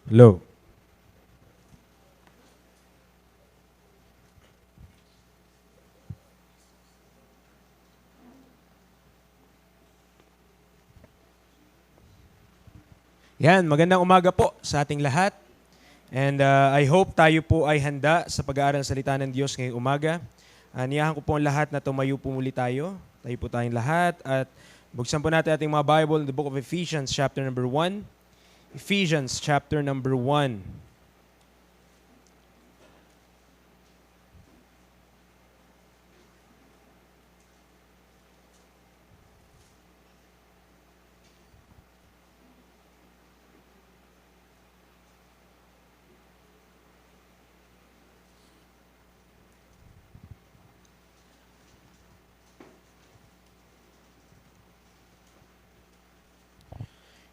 Hello. Yan, magandang umaga po sa ating lahat. And I hope tayo po ay handa sa pag-aaral ng salita ng Diyos ngayong umaga. Niyahan ko po ang lahat na tumayo po muli tayo. Tayo po tayong lahat at buksan po natin ating mga Bible in the book of Ephesians chapter number 1. Ephesians chapter number 1.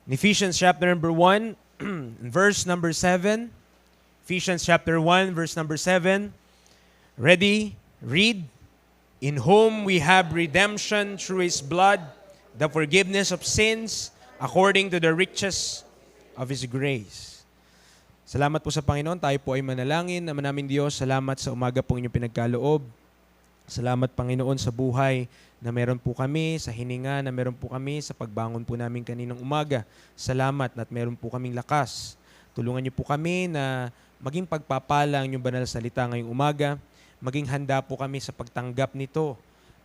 In Ephesians chapter number 1, verse number 7. Ephesians chapter 1, verse number 7. Ready? Read. In whom we have redemption through His blood, the forgiveness of sins, according to the riches of His grace. Salamat po sa Panginoon. Tayo po ay manalangin. Naman namin Diyos, salamat sa umaga po inyong pinagkaloob. Salamat Panginoon sa buhay na meron po kami, sa hininga na meron po kami, sa pagbangon po namin kaninang umaga. Salamat at meron po kaming lakas. Tulungan niyo po kami na maging pagpapala ang inyong banal na salita ngayong umaga. Maging handa po kami sa pagtanggap nito.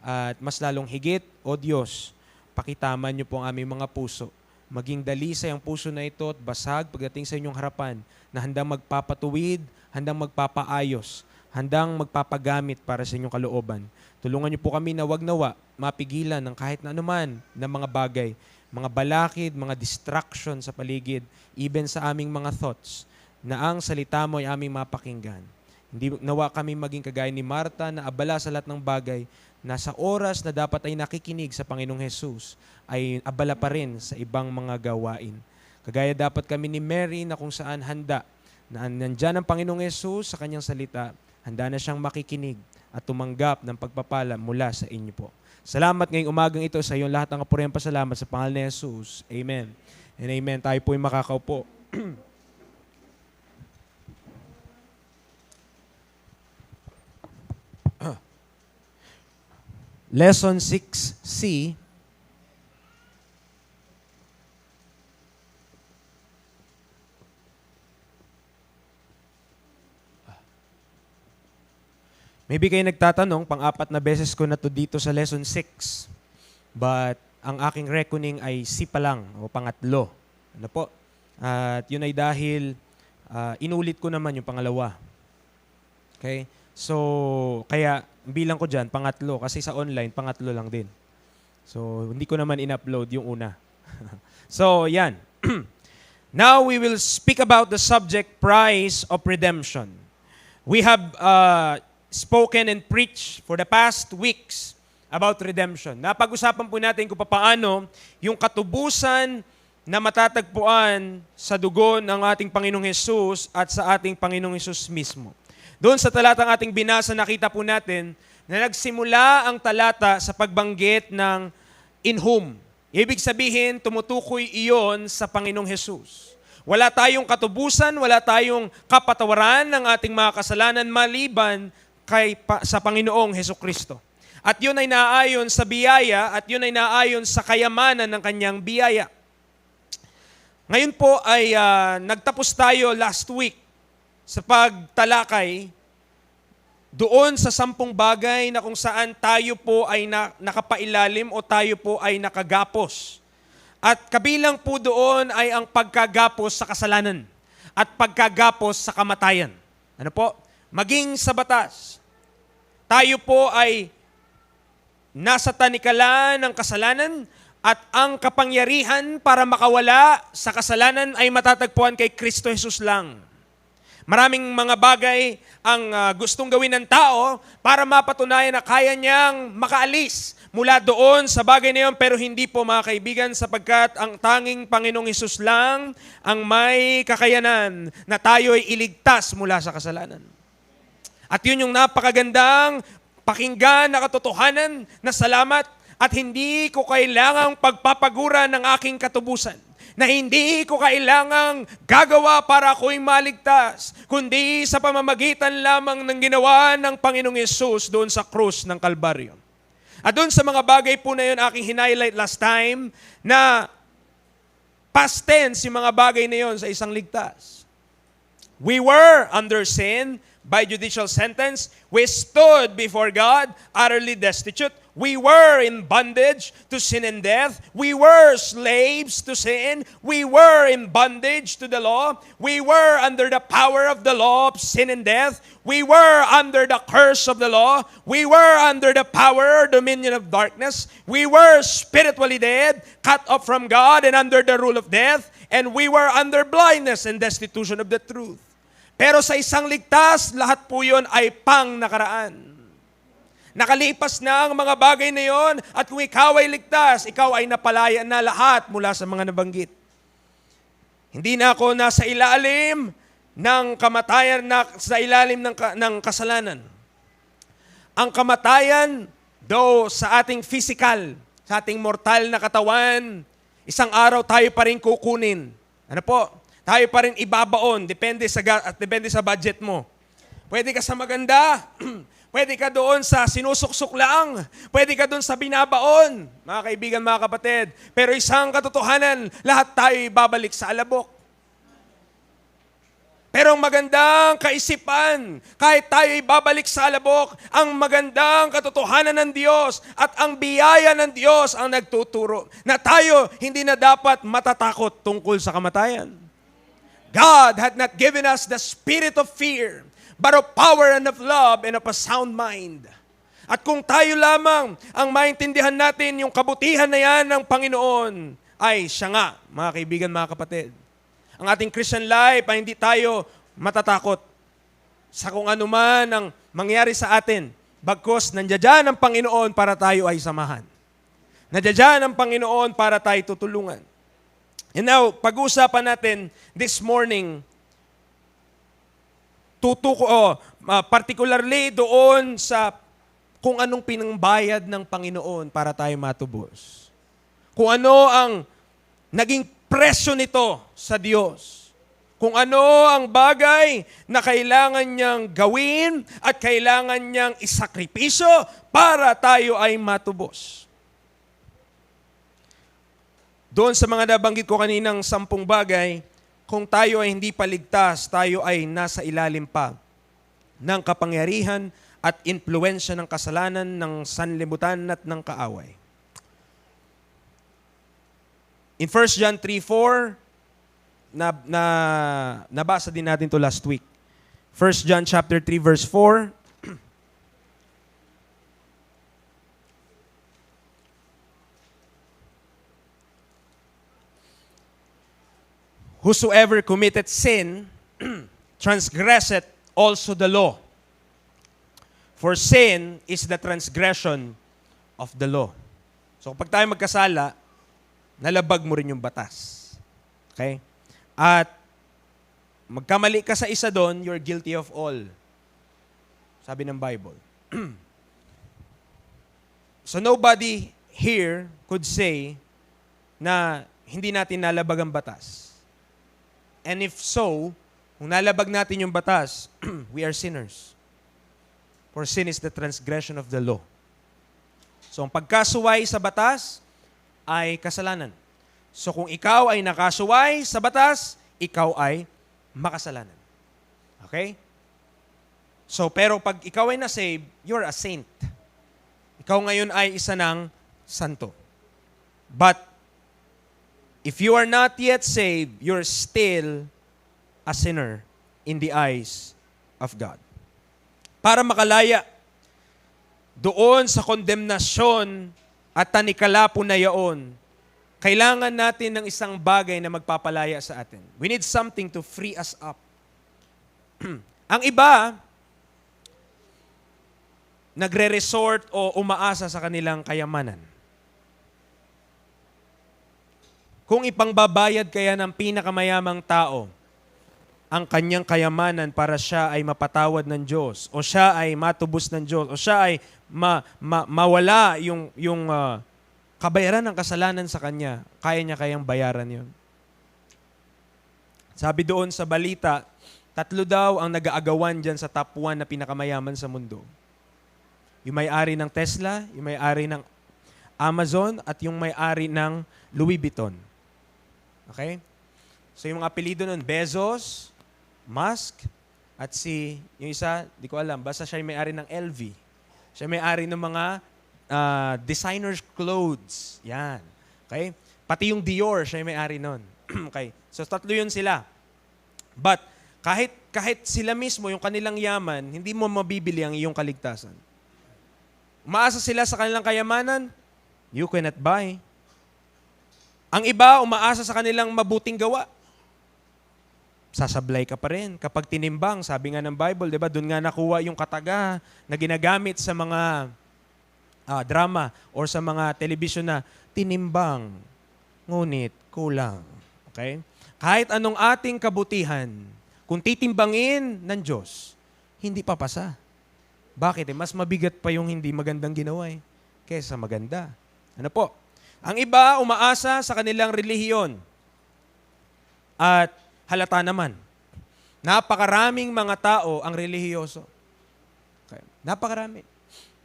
At mas lalong higit, O Diyos, pakitaman niyo po ang aming mga puso. Maging dalisay ang puso na ito at basag pagdating sa inyong harapan na handang magpapatuwid, handang magpapaayos, handang magpapagamit para sa inyong kalooban. Tulungan niyo po kami na wag nawa mapigilan ng kahit na anuman na mga bagay, mga balakid, mga distraction sa paligid, even sa aming mga thoughts, na ang salita mo ay aming mapakinggan. Hindi nawa kami maging kagaya ni Marta na abala sa lahat ng bagay, na sa oras na dapat ay nakikinig sa Panginoong Jesus, ay abala pa rin sa ibang mga gawain. Kagaya dapat kami ni Mary na kung saan handa, na nandyan ang Panginoong Jesus sa kanyang salita, handa na siyang makikinig at tumanggap ng pagpapala mula sa inyo po. Salamat ngayong umagang ito sa iyong lahat ng kapurihan pasalamat sa pangalan ni Jesus. Amen. And amen. Tayo po ay makakaupo. Lesson 6C. Maybe kayo nagtatanong, pang-apat na beses ko na to dito sa lesson 6. But ang aking reckoning ay C pa lang, o pangatlo. Ano po? At yun ay dahil inulit ko naman yung pangalawa. Okay? So, kaya bilang ko dyan, pangatlo. Kasi sa online, pangatlo lang din. So, hindi ko naman in-upload yung una. So, yan. Now, we will speak about the subject, price of redemption. We have spoken and preached for the past weeks about redemption. Napag-usapan po natin kung paano yung katubusan na matatagpuan sa dugo ng ating Panginoong Hesus at sa ating Panginoong Hesus mismo. Doon sa talatang ating binasa, nakita po natin na nagsimula ang talata sa pagbanggit ng in whom. Ibig sabihin, tumutukoy iyon sa Panginoong Hesus. Wala tayong katubusan, wala tayong kapatawaran ng ating mga kasalanan maliban sa Panginoong Hesukristo. At yun ay naayon sa biyaya at yun ay naayon sa kayamanan ng kanyang biyaya. Ngayon po ay nagtapos tayo last week sa pagtalakay doon sa 10 bagay na kung saan tayo po ay nakapailalim o tayo po ay nakagapos. At kabilang po doon ay ang pagkagapos sa kasalanan at pagkagapos sa kamatayan. Ano po? Maging sa batas. Tayo po ay nasa tanikalan ng kasalanan at ang kapangyarihan para makawala sa kasalanan ay matatagpuan kay Kristo Jesus lang. Maraming mga bagay ang gustong gawin ng tao para mapatunayan na kaya niyang makaalis mula doon sa bagay na yun, pero hindi po mga kaibigan, sapagkat ang tanging Panginoong Hesus lang ang may kakayanan na tayo ay iligtas mula sa kasalanan. At yun yung napakagandang pakinggan na katotohanan na salamat at hindi ko kailangang pagpapagura ng aking katubusan. na hindi ko kailangang gagawa para ako'y maligtas, kundi sa pamamagitan lamang ng ginawa ng Panginoong Yesus doon sa krus ng Kalbaryo. At doon sa mga bagay po na yun, aking hinighlight last time, na past tense yung mga bagay na yun sa isang ligtas. We were under sin by judicial sentence. We stood before God utterly destitute. We were in bondage to sin and death. We were slaves to sin. We were in bondage to the law. We were under the power of the law of sin and death. We were under the curse of the law. We were under the power or dominion of darkness. We were spiritually dead, cut off from God and under the rule of death. And we were under blindness and destitution of the truth. Pero sa isang ligtas, lahat po yun ay pang nakaraan. Nakalipas na ang mga bagay na yon at kung ikaw ay ligtas, ikaw ay napalaya na lahat mula sa mga nabanggit. Hindi na ako nasa ilalim ng kamatayan, sa ilalim ng kasalanan. Ang kamatayan, though sa ating physical, sa ating mortal na katawan, isang araw tayo pa rin kukunin. Ano po? Tayo pa rin ibabaon, depende sa budget mo. Pwede ka sa maganda, pwede ka doon sa sinusuksok lang, pwede ka doon sa binabaon, mga kaibigan, mga kapatid. Pero isang katotohanan, lahat tayo babalik sa alabok. Pero ang magandang kaisipan, kahit tayo babalik sa alabok, ang magandang katotohanan ng Diyos at ang biyaya ng Diyos ang nagtuturo na tayo hindi na dapat matatakot tungkol sa kamatayan. God had not given us the spirit of fear, but of power and of love and of a sound mind. At kung tayo lamang ang maintindihan natin yung kabutihan na yan ng Panginoon, ay siya nga, mga kaibigan, mga kapatid. Ang ating Christian life ay hindi tayo matatakot sa kung ano man ang mangyari sa atin, bagkus nandiyan ang Panginoon para tayo ay samahan. Nandiyan ang Panginoon para tayo tutulungan. And now, pag-uusapan natin this morning, particularly doon sa kung anong pinangbayad ng Panginoon para tayo matubos. Kung ano ang naging presyo nito sa Diyos. Kung ano ang bagay na kailangan niyang gawin at kailangan niyang isakripisyo para tayo ay matubos. Doon sa mga nabanggit ko kaninang 10 bagay, kung tayo ay hindi paligtas, tayo ay nasa ilalim pa ng kapangyarihan at impluensya ng kasalanan, ng sanlibutan at ng kaaway. In 1 John 3:4, nabasa din natin to last week. 1 John chapter 3 verse 4, whosoever committeth sin, transgresseth also the law. For sin is the transgression of the law. So kapag tayo magkasala, nalabag mo rin yung batas. Okay? At magkamali ka sa isa doon, you're guilty of all. Sabi ng Bible. So nobody here could say na hindi natin nalabag ang batas. And if so, kung nalabag natin yung batas, we are sinners. For sin is the transgression of the law. So ang pagkasuway sa batas ay kasalanan. So kung ikaw ay nakasuway sa batas, ikaw ay makasalanan. Okay? So pero pag ikaw ay na-save, you're a saint. Ikaw ngayon ay isa ng santo. But if you are not yet saved, you're still a sinner in the eyes of God. Para makalaya doon sa kondemnasyon at tanikala po na yaon, kailangan natin ng isang bagay na magpapalaya sa atin. We need something to free us up. Ang iba, nagre-resort o umaasa sa kanilang kayamanan. Kung ipangbabayad kaya ng pinakamayamang tao ang kanyang kayamanan para siya ay mapatawad ng Diyos, o siya ay matubos ng Diyos, o siya ay mawala yung kabayaran ng kasalanan sa kanya, kaya niya kayang bayaran yun. Sabi doon sa balita, 3 daw ang nag-aagawan dyan sa top 1 na pinakamayaman sa mundo. Yung may-ari ng Tesla, yung may-ari ng Amazon, at yung may-ari ng Louis Vuitton. Okay? So yung mga apelido nun, Bezos, Musk, at yung isa, di ko alam, basta siya yung may-ari ng LV. Siya yung may-ari ng mga designer's clothes. Yan. Okay? Pati yung Dior, siya yung may-ari nun. Okay? So 3 yun sila. But kahit sila mismo, yung kanilang yaman, hindi mo mabibili ang iyong kaligtasan. Umaasa sila sa kanilang kayamanan, you cannot buy. Ang iba, umaasa sa kanilang mabuting gawa. Sasablay ka pa rin. Kapag tinimbang, sabi nga ng Bible, di ba, doon nga nakuha yung kataga na ginagamit sa mga drama or sa mga television na tinimbang, ngunit kulang. Okay? Kahit anong ating kabutihan, kung titimbangin ng Diyos, hindi papasa. Bakit? Mas mabigat pa yung hindi magandang ginawa kaysa maganda. Ano po? Ang iba, umaasa sa kanilang relihiyon. At halata naman, napakaraming mga tao ang relihiyoso. Okay. Napakarami.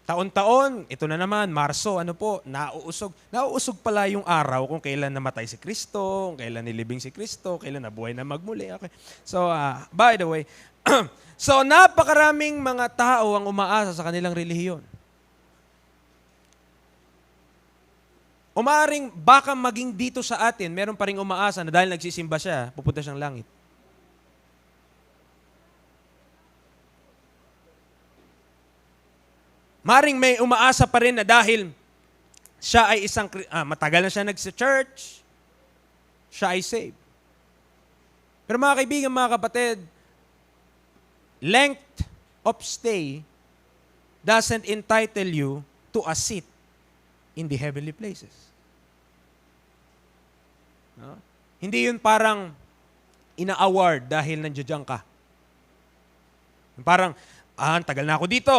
Taon-taon, ito na naman, Marso, nauusog. Nauusog pala yung araw kung kailan namatay si Kristo, kung kailan nilibing si Kristo, kailan nabuhay na magmuli. Okay. So, by the way, so napakaraming mga tao ang umaasa sa kanilang relihiyon. Umaaring baka maging dito sa atin, meron pa ring umaasa na dahil nagsisimba siya, pupunta siyang langit. Maring may umaasa pa rin na dahil siya ay matagal na siya nagsa-church, siya ay saved. Pero mga kaibigan, mga kapatid, length of stay doesn't entitle you to a seat in the heavenly places. No? Hindi yun parang ina-award dahil nandiyan ka. Parang, tagal na ako dito.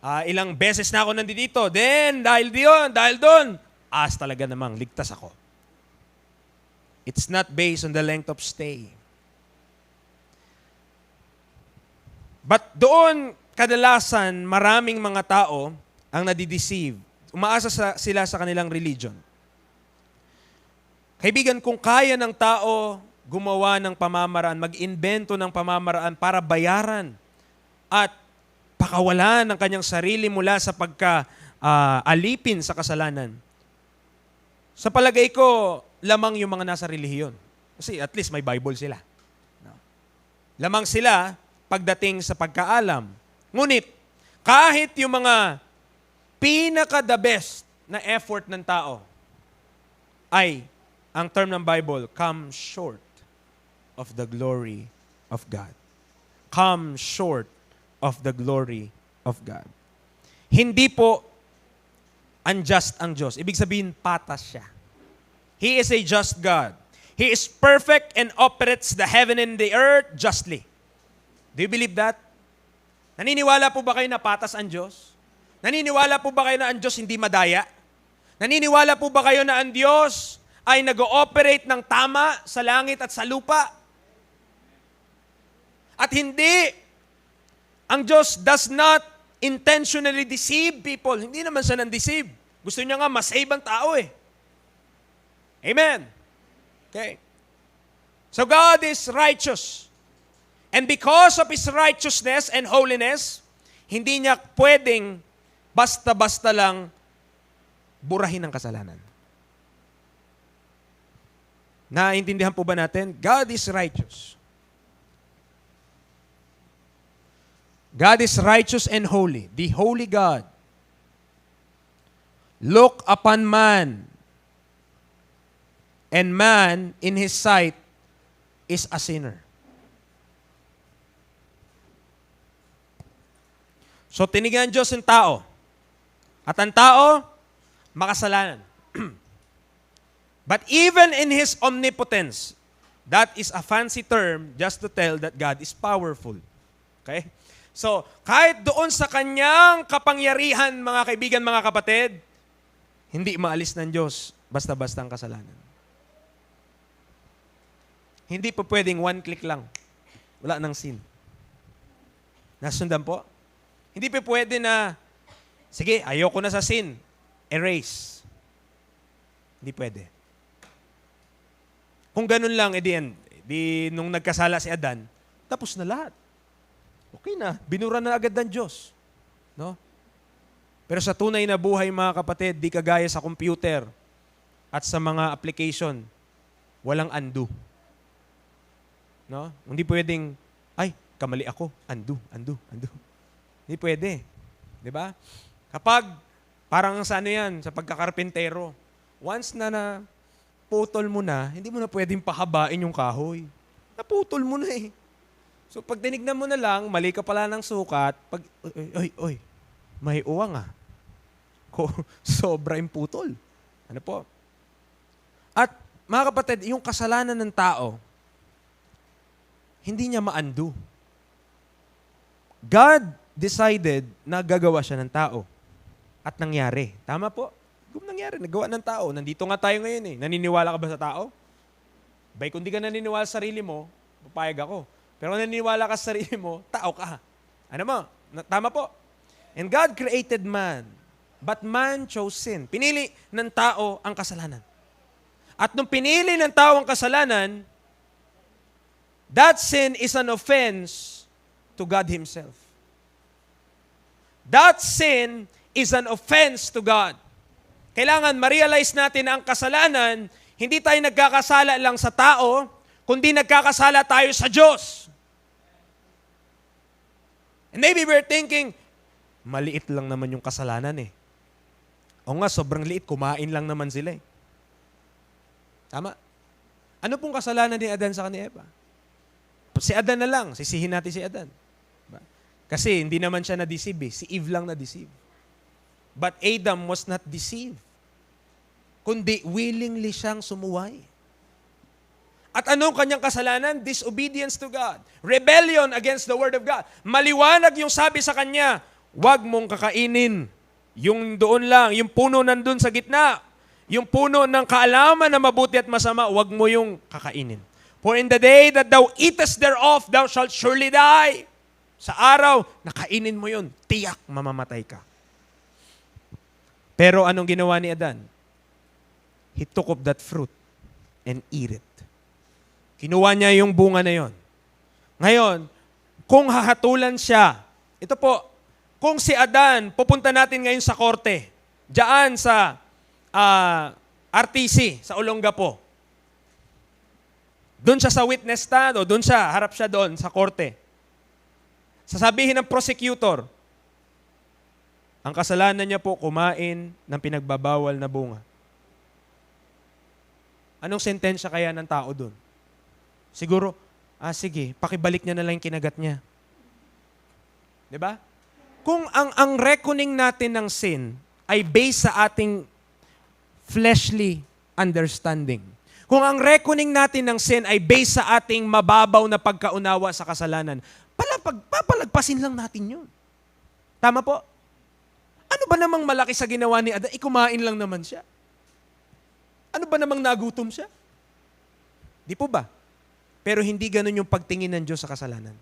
Ilang beses na ako nandito. Then, dahil doon, talaga namang ligtas ako. It's not based on the length of stay. But doon, kadalasan, maraming mga tao ang nadideceive. Umaasa sila sa kanilang religion. Kaibigan, kung kaya ng tao gumawa ng pamamaraan, mag-invento ng pamamaraan para bayaran at pakawalan ng kanyang sarili mula sa pagka-alipin sa kasalanan, sa palagay ko, lamang yung mga nasa relihiyon. Kasi at least may Bible sila. Lamang sila pagdating sa pagkaalam. Ngunit, kahit yung mga pinaka-the best na effort ng tao ay, ang term ng Bible, come short of the glory of God. Come short of the glory of God. Hindi po unjust ang Diyos. Ibig sabihin, patas siya. He is a just God. He is perfect and operates the heaven and the earth justly. Do you believe that? Naniniwala po ba kayo na patas ang Diyos? Naniniwala po ba kayo na ang Diyos hindi madaya? Naniniwala po ba kayo na ang Diyos ay nag-ooperate ng tama sa langit at sa lupa? At hindi, ang Diyos does not intentionally deceive people. Hindi naman siya nang-deceive. Gusto niya nga masave ang tao Amen. Okay. So God is righteous. And because of His righteousness and holiness, hindi niya pwedeng basta-basta lang burahin ang kasalanan. Naintindihan po ba natin? God is righteous. God is righteous and holy, the holy God. Look upon man, and man in his sight is a sinner. So tinignan Diyos ang tao. At ang tao, makasalanan. But even in His omnipotence, that is a fancy term just to tell that God is powerful. Okay? So, kahit doon sa kanyang kapangyarihan, mga kaibigan, mga kapatid, hindi maalis ng Diyos basta-basta ang kasalanan. Hindi pa pwedeng one click lang. Wala nang sin. Nasundan po? Hindi pa pwede na, sige, ayoko na sa sin. Erase. Hindi pwede. Kung ganun lang, nung nagkasala si Adan, tapos na lahat. Okay na, binura na agad ng Diyos. No? Pero sa tunay na buhay, mga kapatid, di kagaya sa computer at sa mga application, walang undo. No? Hindi pwedeng, ay, kamali ako, undo. Hindi pwede. Di ba? Kapag, parang sa ano yan, sa pagkakarpentero, once na putol mo na, hindi mo na pwedeng pahabain yung kahoy. Naputol mo na eh. So pag tinignan mo na lang, mali ka pala ng sukat, pag, oy, may uwang ah. Sobra yung putol. Ano po? At mga kapatid, yung kasalanan ng tao, hindi niya ma-undo. God decided na gagawa siya ng tao. At nangyari. Tama po? Kung nangyari, nagawa ng tao. Nandito nga tayo ngayon eh. Naniniwala ka ba sa tao? Bay, kung di ka naniniwala sa sarili mo, papayag ako. Pero kung naniniwala ka sa sarili mo, tao ka. Ano mo? Tama po. And God created man, but man chose sin. Pinili ng tao ang kasalanan. At nung pinili ng tao ang kasalanan, that sin is an offense to God Himself. That sin is an offense to God. Kailangan ma-realize natin na ang kasalanan, hindi tayo nagkakasala lang sa tao, kundi nagkakasala tayo sa Diyos. And maybe we're thinking, maliit lang naman yung kasalanan eh. O nga, sobrang liit, kumain lang naman sila eh. Tama? Ano pong kasalanan ni Adan sa kanila Eva? Si Adan na lang, sisihin natin si Adan. Kasi hindi naman siya na-deceive eh. Si Eve lang na-deceive. But Adam was not deceived. Kundi willingly siyang sumuway. At anong kanyang kasalanan? Disobedience to God. Rebellion against the Word of God. Maliwanag yung sabi sa kanya, huwag mong kakainin. Yung doon lang, yung puno nandun sa gitna. Yung puno ng kaalaman na mabuti at masama, huwag mo yung kakainin. For in the day that thou eatest thereof, thou shalt surely die. Sa araw, nakainin mo yun, tiyak mamamatay ka. Pero anong ginawa ni Adan? He took up that fruit and eat it. Kinuha niya yung bunga na yon. Ngayon, kung hahatulan siya, ito po, kung si Adan, pupunta natin ngayon sa korte, diyan sa RTC, sa Olongapo. Doon siya sa witness stand, o doon siya, harap siya doon sa korte. Sasabihin ng prosecutor, ang kasalanan niya po kumain ng pinagbabawal na bunga. Anong sentensya kaya ng tao doon? Siguro, sige, pakibalik niya na lang yung kinagat niya. Diba? Kung ang reckoning natin ng sin ay based sa ating fleshly understanding, kung ang reckoning natin ng sin ay based sa ating mababaw na pagkaunawa sa kasalanan, papalagpasin lang natin yun. Tama po? Ano ba namang malaki sa ginawa ni Adan? Kumain lang naman siya. Ano ba namang nagutom siya? Di po ba? Pero hindi ganun yung pagtingin ng Diyos sa kasalanan.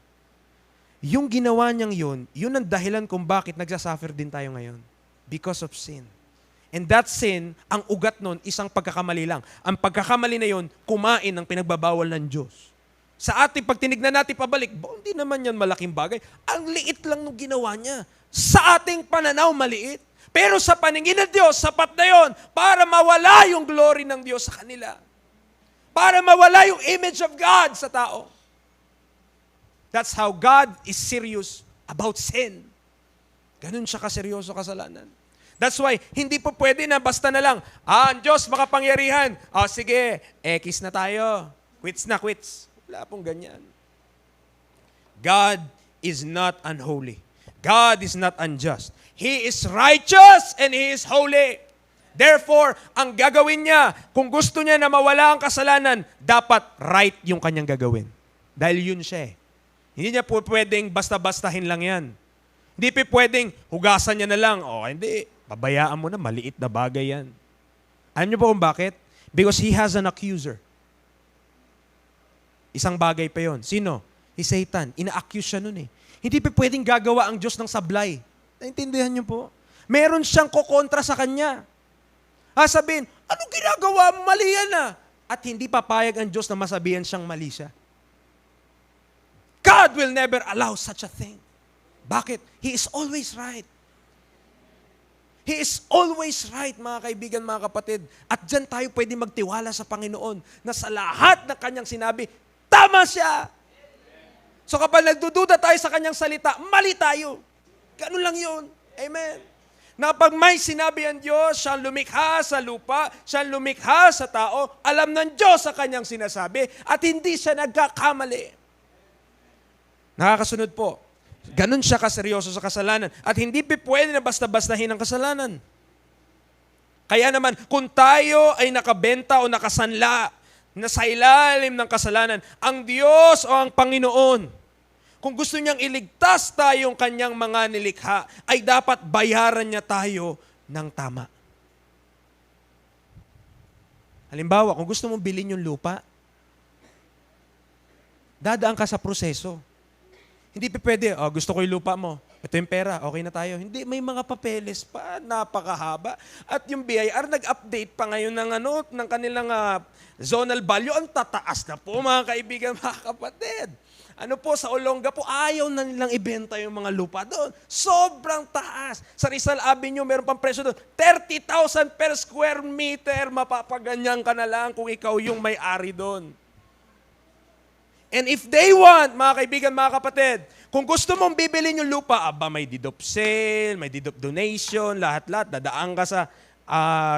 Yung ginawa niyang yun ang dahilan kung bakit nagsasuffer din tayo ngayon. Because of sin. And that sin, ang ugat nun, isang pagkakamali lang. Ang pagkakamali na yun, kumain ng pinagbabawal ng Diyos. Sa ating pagtinignan natin pabalik, hindi naman yan malaking bagay. Ang liit lang nung ginawa niya. Sa ating pananaw, maliit. Pero sa paningin ng Diyos, sapat na yon para mawala yung glory ng Diyos sa kanila. Para mawala yung image of God sa tao. That's how God is serious about sin. Ganun siya kaseryoso kasalanan. That's why, hindi po pwede na basta na lang, ang Diyos makapangyarihan. Sige, kiss na tayo. Quits na, quits. Wala pong ganyan. God is not unholy. God is not unjust. He is righteous and He is holy. Therefore, ang gagawin niya, kung gusto niya na mawala ang kasalanan, dapat right yung kanyang gagawin. Dahil yun siya eh. Hindi niya po pwedeng basta-bastahin lang yan. Hindi po pwedeng hugasan niya na lang. Hindi. Pabayaan mo na, maliit na bagay yan. Alam niyo po kung bakit? Because He has an accuser. isang bagay pa yon. Sino? Si Satan. Ina-accuse siya nun eh. Hindi pa pwedeng gagawa ang Diyos ng sablay. Naintindihan niyo po? Meron siyang kokontra sa kanya. Sabihin, anong ginagawa mo? Mali yan ah. At hindi papayag ang Diyos na masabihan siyang mali siya. God will never allow such a thing. Bakit? He is always right. He is always right, mga kaibigan, mga kapatid. At dyan tayo pwede magtiwala sa Panginoon na sa lahat ng kanyang sinabi, tama siya. So kapag nagdududa tayo sa kanyang salita, mali tayo. Ganun lang yun. Amen. Na pag may sinabi ang Diyos, siyang lumikha sa lupa, siyang lumikha sa tao, alam ng Diyos sa kanyang sinasabi at hindi siya nagkakamali. Nakakasunod po. Ganun siya kaseryoso sa kasalanan. At hindi pwede na basta-bastahin ang kasalanan. Kaya naman, kung tayo ay nakabenta o nakasanla na sa ilalim ng kasalanan, ang Diyos o ang Panginoon, kung gusto niyang iligtas tayong kanyang mga nilikha, ay dapat bayaran niya tayo ng tama. Halimbawa, kung gusto mong bilhin yung lupa, dadaan ka sa proseso. Hindi pa pwede, gusto ko yung lupa mo. Ito yung pera, okay na tayo. Hindi, may mga papeles pa, napakahaba. At yung BIR, nag-update pa ngayon ng kanilang zonal value. Ang tataas na po, mga kaibigan, mga kapatid. Sa Olonga po, ayaw na nilang ibenta yung mga lupa doon. Sobrang taas. Sa Rizal Avenue, meron pang presyo doon. 30,000 per square meter. Mapapaganyan ka na lang kung ikaw yung may-ari doon. And if they want, mga kaibigan, mga kapatid, kung gusto mong bibilin yung lupa, may deed of sale, may deed of donation, lahat-lahat,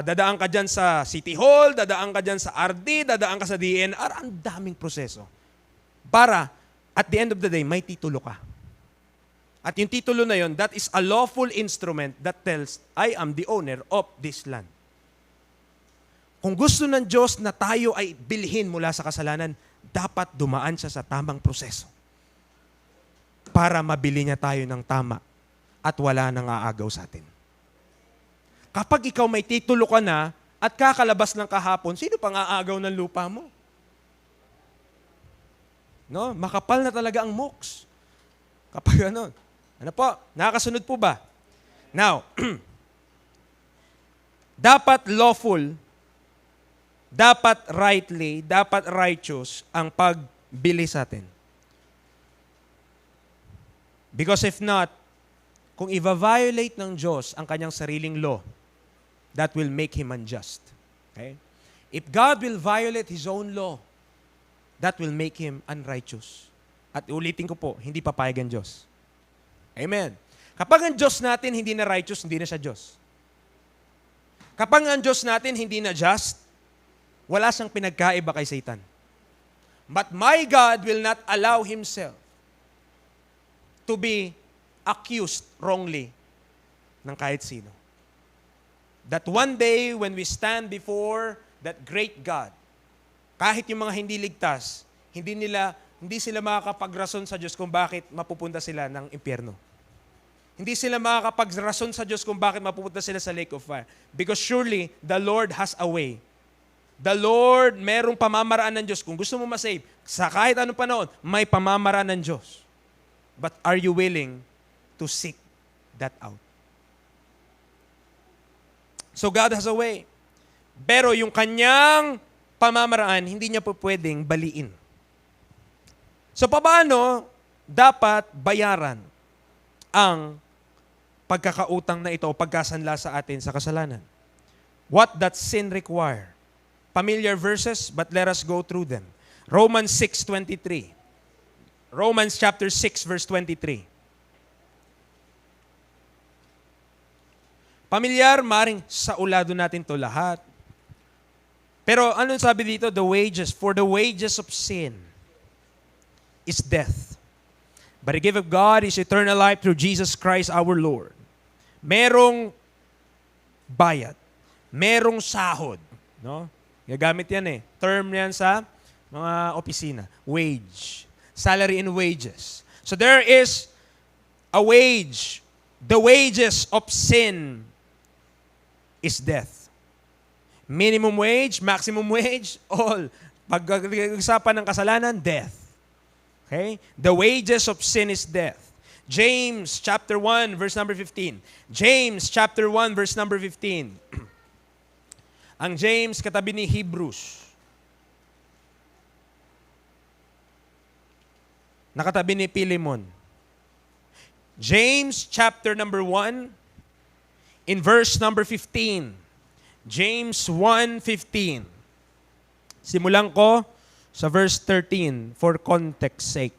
dadaan ka dyan sa City Hall, dadaan ka dyan sa RD, dadaan ka sa DNR, ang daming proseso. Para, at the end of the day, may titulo ka. At yung titulo na yon, that is a lawful instrument that tells, I am the owner of this land. Kung gusto ng Diyos na tayo ay bilhin mula sa kasalanan, dapat dumaan siya sa tamang proseso para mabili niya tayo ng tama at wala nang aagaw sa atin. Kapag ikaw may titulo ka na at kakalabas ng kahapon, sino pang aagaw ng lupa mo? No? Makapal na talaga ang mooks. Kapag ano po, nakakasunod po ba? Now, dapat lawful, dapat rightly, dapat righteous ang pagbili sa atin. Because if not, kung i-violate ng Diyos ang kanyang sariling law, that will make Him unjust. Okay? If God will violate His own law, that will make Him unrighteous. At ulitin ko po, hindi papayag ang Diyos. Amen. Kapag ang Diyos natin hindi na righteous, hindi na siya Diyos. Kapag ang Diyos natin hindi na just, wala siyang pinagkaiba kay Satan. But my God will not allow Himself to be accused wrongly ng kahit sino. That one day when we stand before that great God, kahit yung mga hindi ligtas, hindi sila makakapagrason sa Diyos kung bakit mapupunta sila ng impyerno. Hindi sila makakapagrason sa Diyos kung bakit mapupunta sila sa lake of fire. Because surely the Lord has a way. The Lord, merong pamamaraan ng Diyos. Kung gusto mo masave, sa kahit anong panahon, may pamamaraan ng Diyos. But are you willing to seek that out? So God has a way. Pero yung kanyang pamamaraan, hindi niya po pwedeng baliin. So paano dapat bayaran ang pagkakautang na ito o pagkasanla sa atin sa kasalanan? What does sin require? Familiar verses, but let us go through them. Romans 6:23. Romans chapter 6, verse 23. Pamilyar, maring sa ulado natin to lahat. Pero anong sabi dito? For the wages of sin is death. But the gift of God is eternal life through Jesus Christ our Lord. Merong bayad. Merong sahod. No? Gagamit yan Term yan sa mga opisina. Wage. Salary and wages. So there is a wage. The wages of sin is death. Minimum wage, maximum wage, all Pag-usapan ng kasalanan, death. Okay? The wages of sin is death. James chapter 1 verse number 15. James chapter 1 verse number 15. Ang James katabi ni Hebrews. Nakatabi ni Philemon. James chapter number 1 in verse number 15. James 1:15. Simulan ko sa verse 13 for context sake.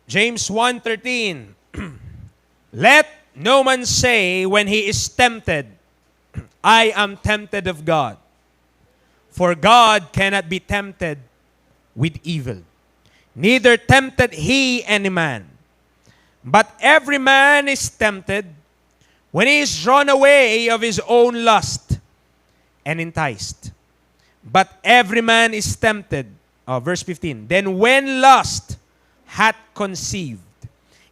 James 1:13. Let no man say when he is tempted, I am tempted of God. For God cannot be tempted with evil. Neither tempted he any man. But every man is tempted when he is drawn away of his own lust and enticed. But every man is tempted. Verse 15. Then when lust hath conceived,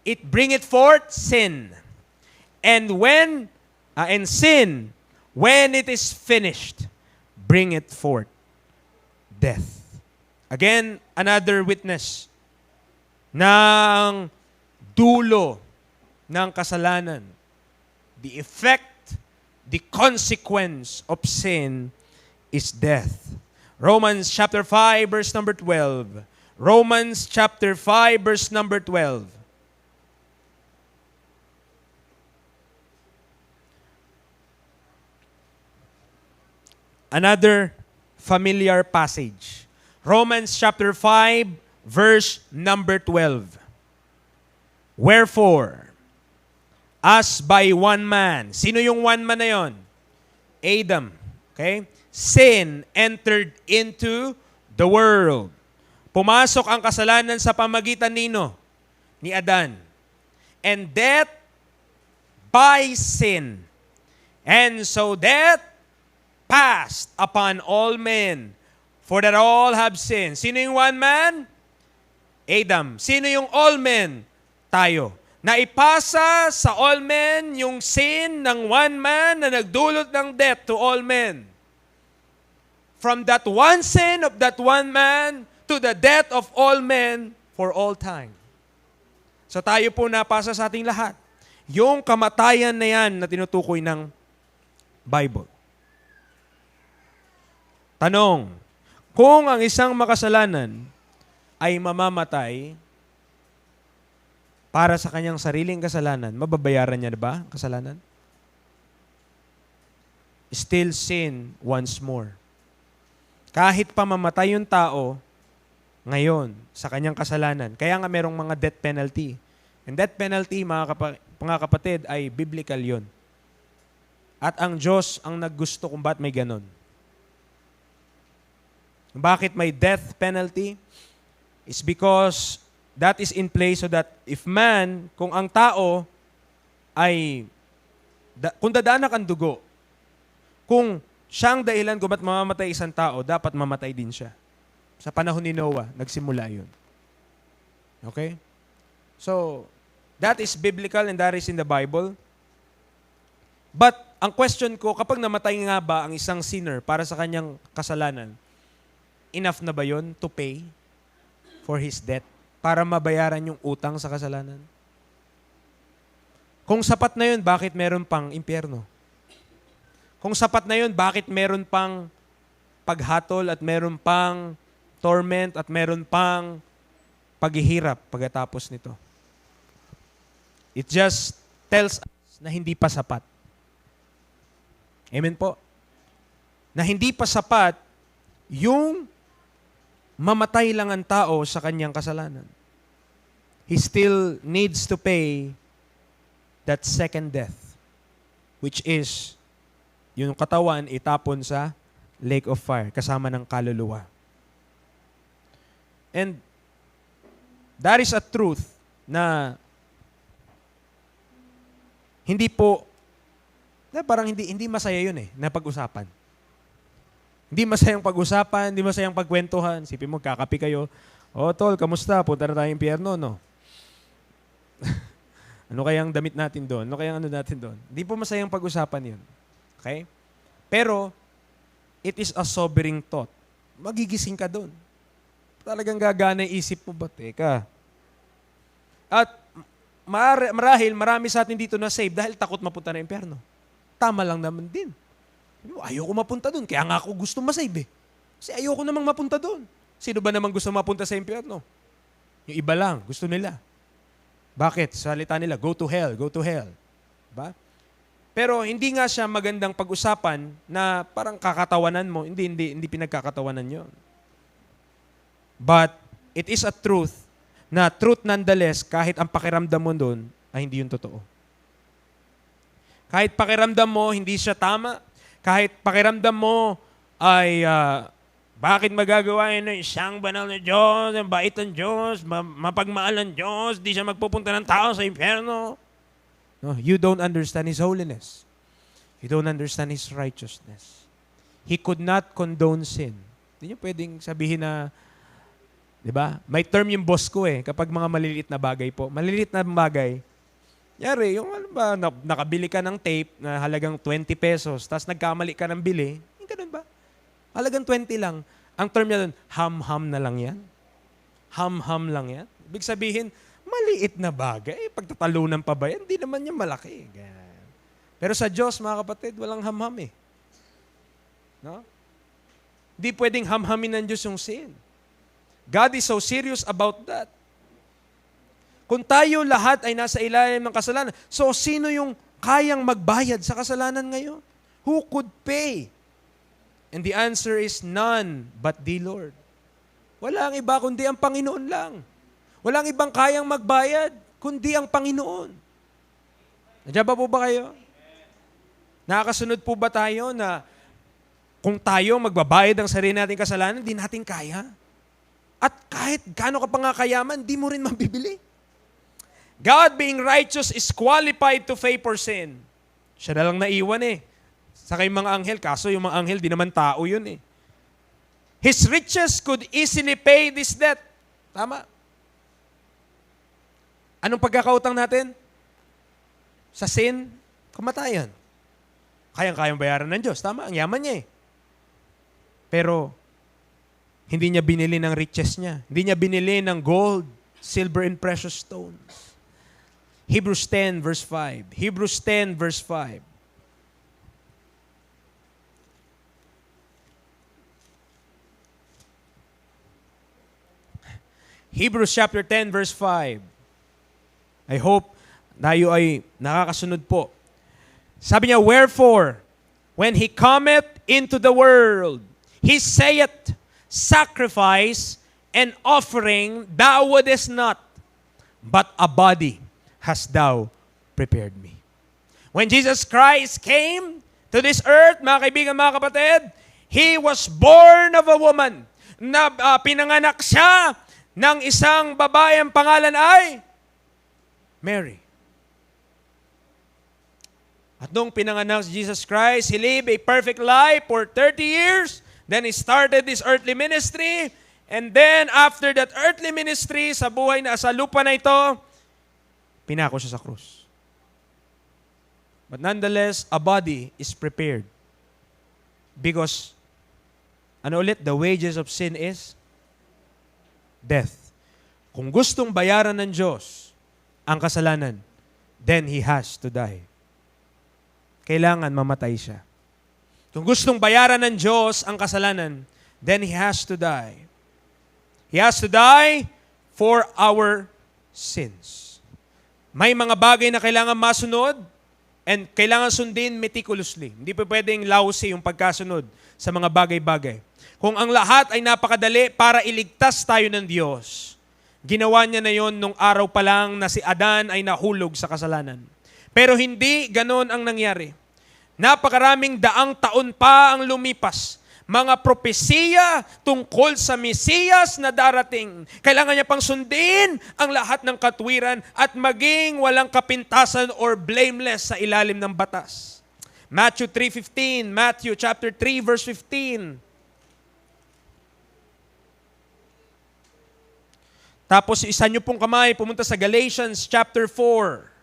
it bringeth forth sin. And sin, when it is finished, bringeth forth death. Again, another witness ng dulo ng kasalanan. The effect, the consequence of sin is death. Romans chapter 5 verse number 12. Romans chapter 5 verse number 12. Another familiar passage. Romans chapter 5 verse number 12. Wherefore, as by one man. Sino yung one man na yon? Adam. Okay? Sin entered into the world. Pumasok ang kasalanan sa pamagitan nino? Ni Adan. And death by sin. And so death passed upon all men, for that all have sinned. Sino yung one man? Adam. Sino yung all men? Tayo. Naipasa sa all men yung sin ng one man na nagdulot ng death to all men. From that one sin of that one man to the death of all men for all time. So tayo po napasa sa ating lahat. Yung kamatayan na yan na tinutukoy ng Bible. Tanong, kung ang isang makasalanan ay mamamatay para sa kanyang sariling kasalanan, mababayaran niya ba ang kasalanan? Still sin once more. Kahit pa mamatay yung tao ngayon sa kanyang kasalanan, kaya nga merong mga death penalty. And death penalty, mga kapatid, ay biblical yon. At ang Diyos ang naggusto kung ba't may ganon. Bakit may death penalty? Is because that is in place so that if man, kung ang tao ay, kung dadanak ang dugo, kung siyang dahilan kung ba't mamamatay isang tao, dapat mamatay din siya. Sa panahon ni Noah, nagsimula yun. Okay? So, that is biblical and that is in the Bible. But, ang question ko, kapag namatay nga ba ang isang sinner para sa kanyang kasalanan, enough na ba yun to pay for his debt? Para mabayaran yung utang sa kasalanan? Kung sapat na yun, bakit meron pang impyerno? Kung sapat na yun, bakit meron pang paghatol at meron pang torment at meron pang paghihirap pagkatapos nito? It just tells us na hindi pa sapat. Amen po? Na hindi pa sapat yung mamatay lang ang tao sa kanyang kasalanan. He still needs to pay that second death, which is yung katawan itapon sa lake of fire kasama ng kaluluwa. And that is a truth na hindi po, na parang hindi masaya yun na pag-usapan. Hindi masayang pag-usapan, hindi masayang pagkwentuhan. Sipin mo, kakapi kayo. O, tol, kamusta? Punta na tayong impyerno, no? Ano kayang damit natin doon? Ano kayang ano natin doon? Hindi po masayang pag-usapan yun. Okay? Pero, it is a sobering thought magigising ka doon. Talagang gagana yung isip mo ba? Teka. At marahil marami sa atin dito na save dahil takot mapunta na impyerno. Tama lang naman din. Ayoko mapunta doon, kaya nga ako gusto masave eh. Kasi ayoko namang mapunta doon. Sino ba namang gusto mapunta sa impyerno? Yung iba lang, gusto nila. Bakit? Salita nila, go to hell, go to hell. Ba? Pero hindi nga siya magandang pag-usapan na parang kakatawanan mo. Hindi pinagkakatawanan yon. But it is a truth na truth nonetheless, kahit ang pakiramdam mo doon ay hindi yun totoo. Kahit pakiramdam mo hindi siya tama, kahit pakiramdam mo ay bakit magagawa yun ng isang banal na Diyos, ang bait ng Diyos, mapagmahal ng Diyos, di siya magpupunta ng tao sa impyerno. No, you don't understand His holiness. You don't understand His righteousness. He could not condone sin. Hindi niyo pwedeng sabihin na, di ba? May term yung boss ko kapag mga maliliit na bagay po. Maliliit na bagay, yari, yung ano ba, nakabili ka ng tape na halagang 20 pesos, tapos nagkamali ka ng bili, yung ganun ba? Halagang 20 lang. Ang term niya doon, ham-ham na lang yan. Ham-ham lang yan. Ibig sabihin, maliit na bagay. Pagtatalunan pa ba yan? Hindi naman yan malaki. Ganyan. Pero sa Diyos, mga kapatid, walang ham-ham eh. No? Hindi pwedeng ham-hamin ng Diyos yung sin. God is so serious about that. Kung tayo lahat ay nasa ilalim ng kasalanan, so sino yung kayang magbayad sa kasalanan ngayon? Who could pay? And the answer is none but the Lord. Walang iba kundi ang Panginoon lang. Walang ibang kayang magbayad kundi ang Panginoon. Nandiyan ba po ba kayo? Nakakasunod po ba tayo na kung tayo magbabayad ng sarili nating kasalanan, di natin kaya? At kahit gaano ka pa nga kayaman, di mo rin mabibili. God being righteous is qualified to pay for sin. Siya na lang naiwan sa kayong mga anghel, kaso yung mga anghel, di naman tao yun His riches could easily pay this debt. Tama. Anong pagkakautang natin? Sa sin, kamatayan. Kayang-kayang bayaran ng Diyos. Tama, ang yaman niya Pero, hindi niya binili ng riches niya. Hindi niya binili ng gold, silver, and precious stones. Hebrews 10 verse 5. Hebrews 10 verse 5. Hebrews chapter 10 verse 5. I hope tayo ay nakakasunod po. Sabi niya, wherefore, when He cometh into the world, He saith, sacrifice and offering thou wouldest not, but a body hast thou prepared me. When Jesus Christ came to this earth, mga kaibigan, mga kapatid, He was born of a woman. Pinanganak siya ng isang babae, ang pangalan ay Mary. At nung pinanganak si Jesus Christ, He lived a perfect life for 30 years. Then He started His earthly ministry. And then after that earthly ministry, sa buhay na sa lupa na ito, pinako siya sa krus. But nonetheless, a body is prepared. Because, ano ulit, the wages of sin is death. Kung gustong bayaran ng Diyos ang kasalanan, then He has to die. Kailangan mamatay siya. Kung gustong bayaran ng Diyos ang kasalanan, then He has to die. He has to die for our sins. May mga bagay na kailangan masunod and kailangan sundin meticulously. Hindi pa pwedeng lousy yung pagkasunod sa mga bagay-bagay. Kung ang lahat ay napakadali para iligtas tayo ng Diyos, ginawa niya na yon nung araw pa lang na si Adan ay nahulog sa kasalanan. Pero hindi ganon ang nangyari. Napakaraming daang taon pa ang lumipas. Mga propesiya tungkol sa Mesiyas na darating. Kailangan niya pang sundin ang lahat ng katwiran at maging walang kapintasan or blameless sa ilalim ng batas. Matthew 3:15, Matthew chapter 3 verse 15. Tapos isa niyo pong kamay, pumunta sa Galatians chapter 4.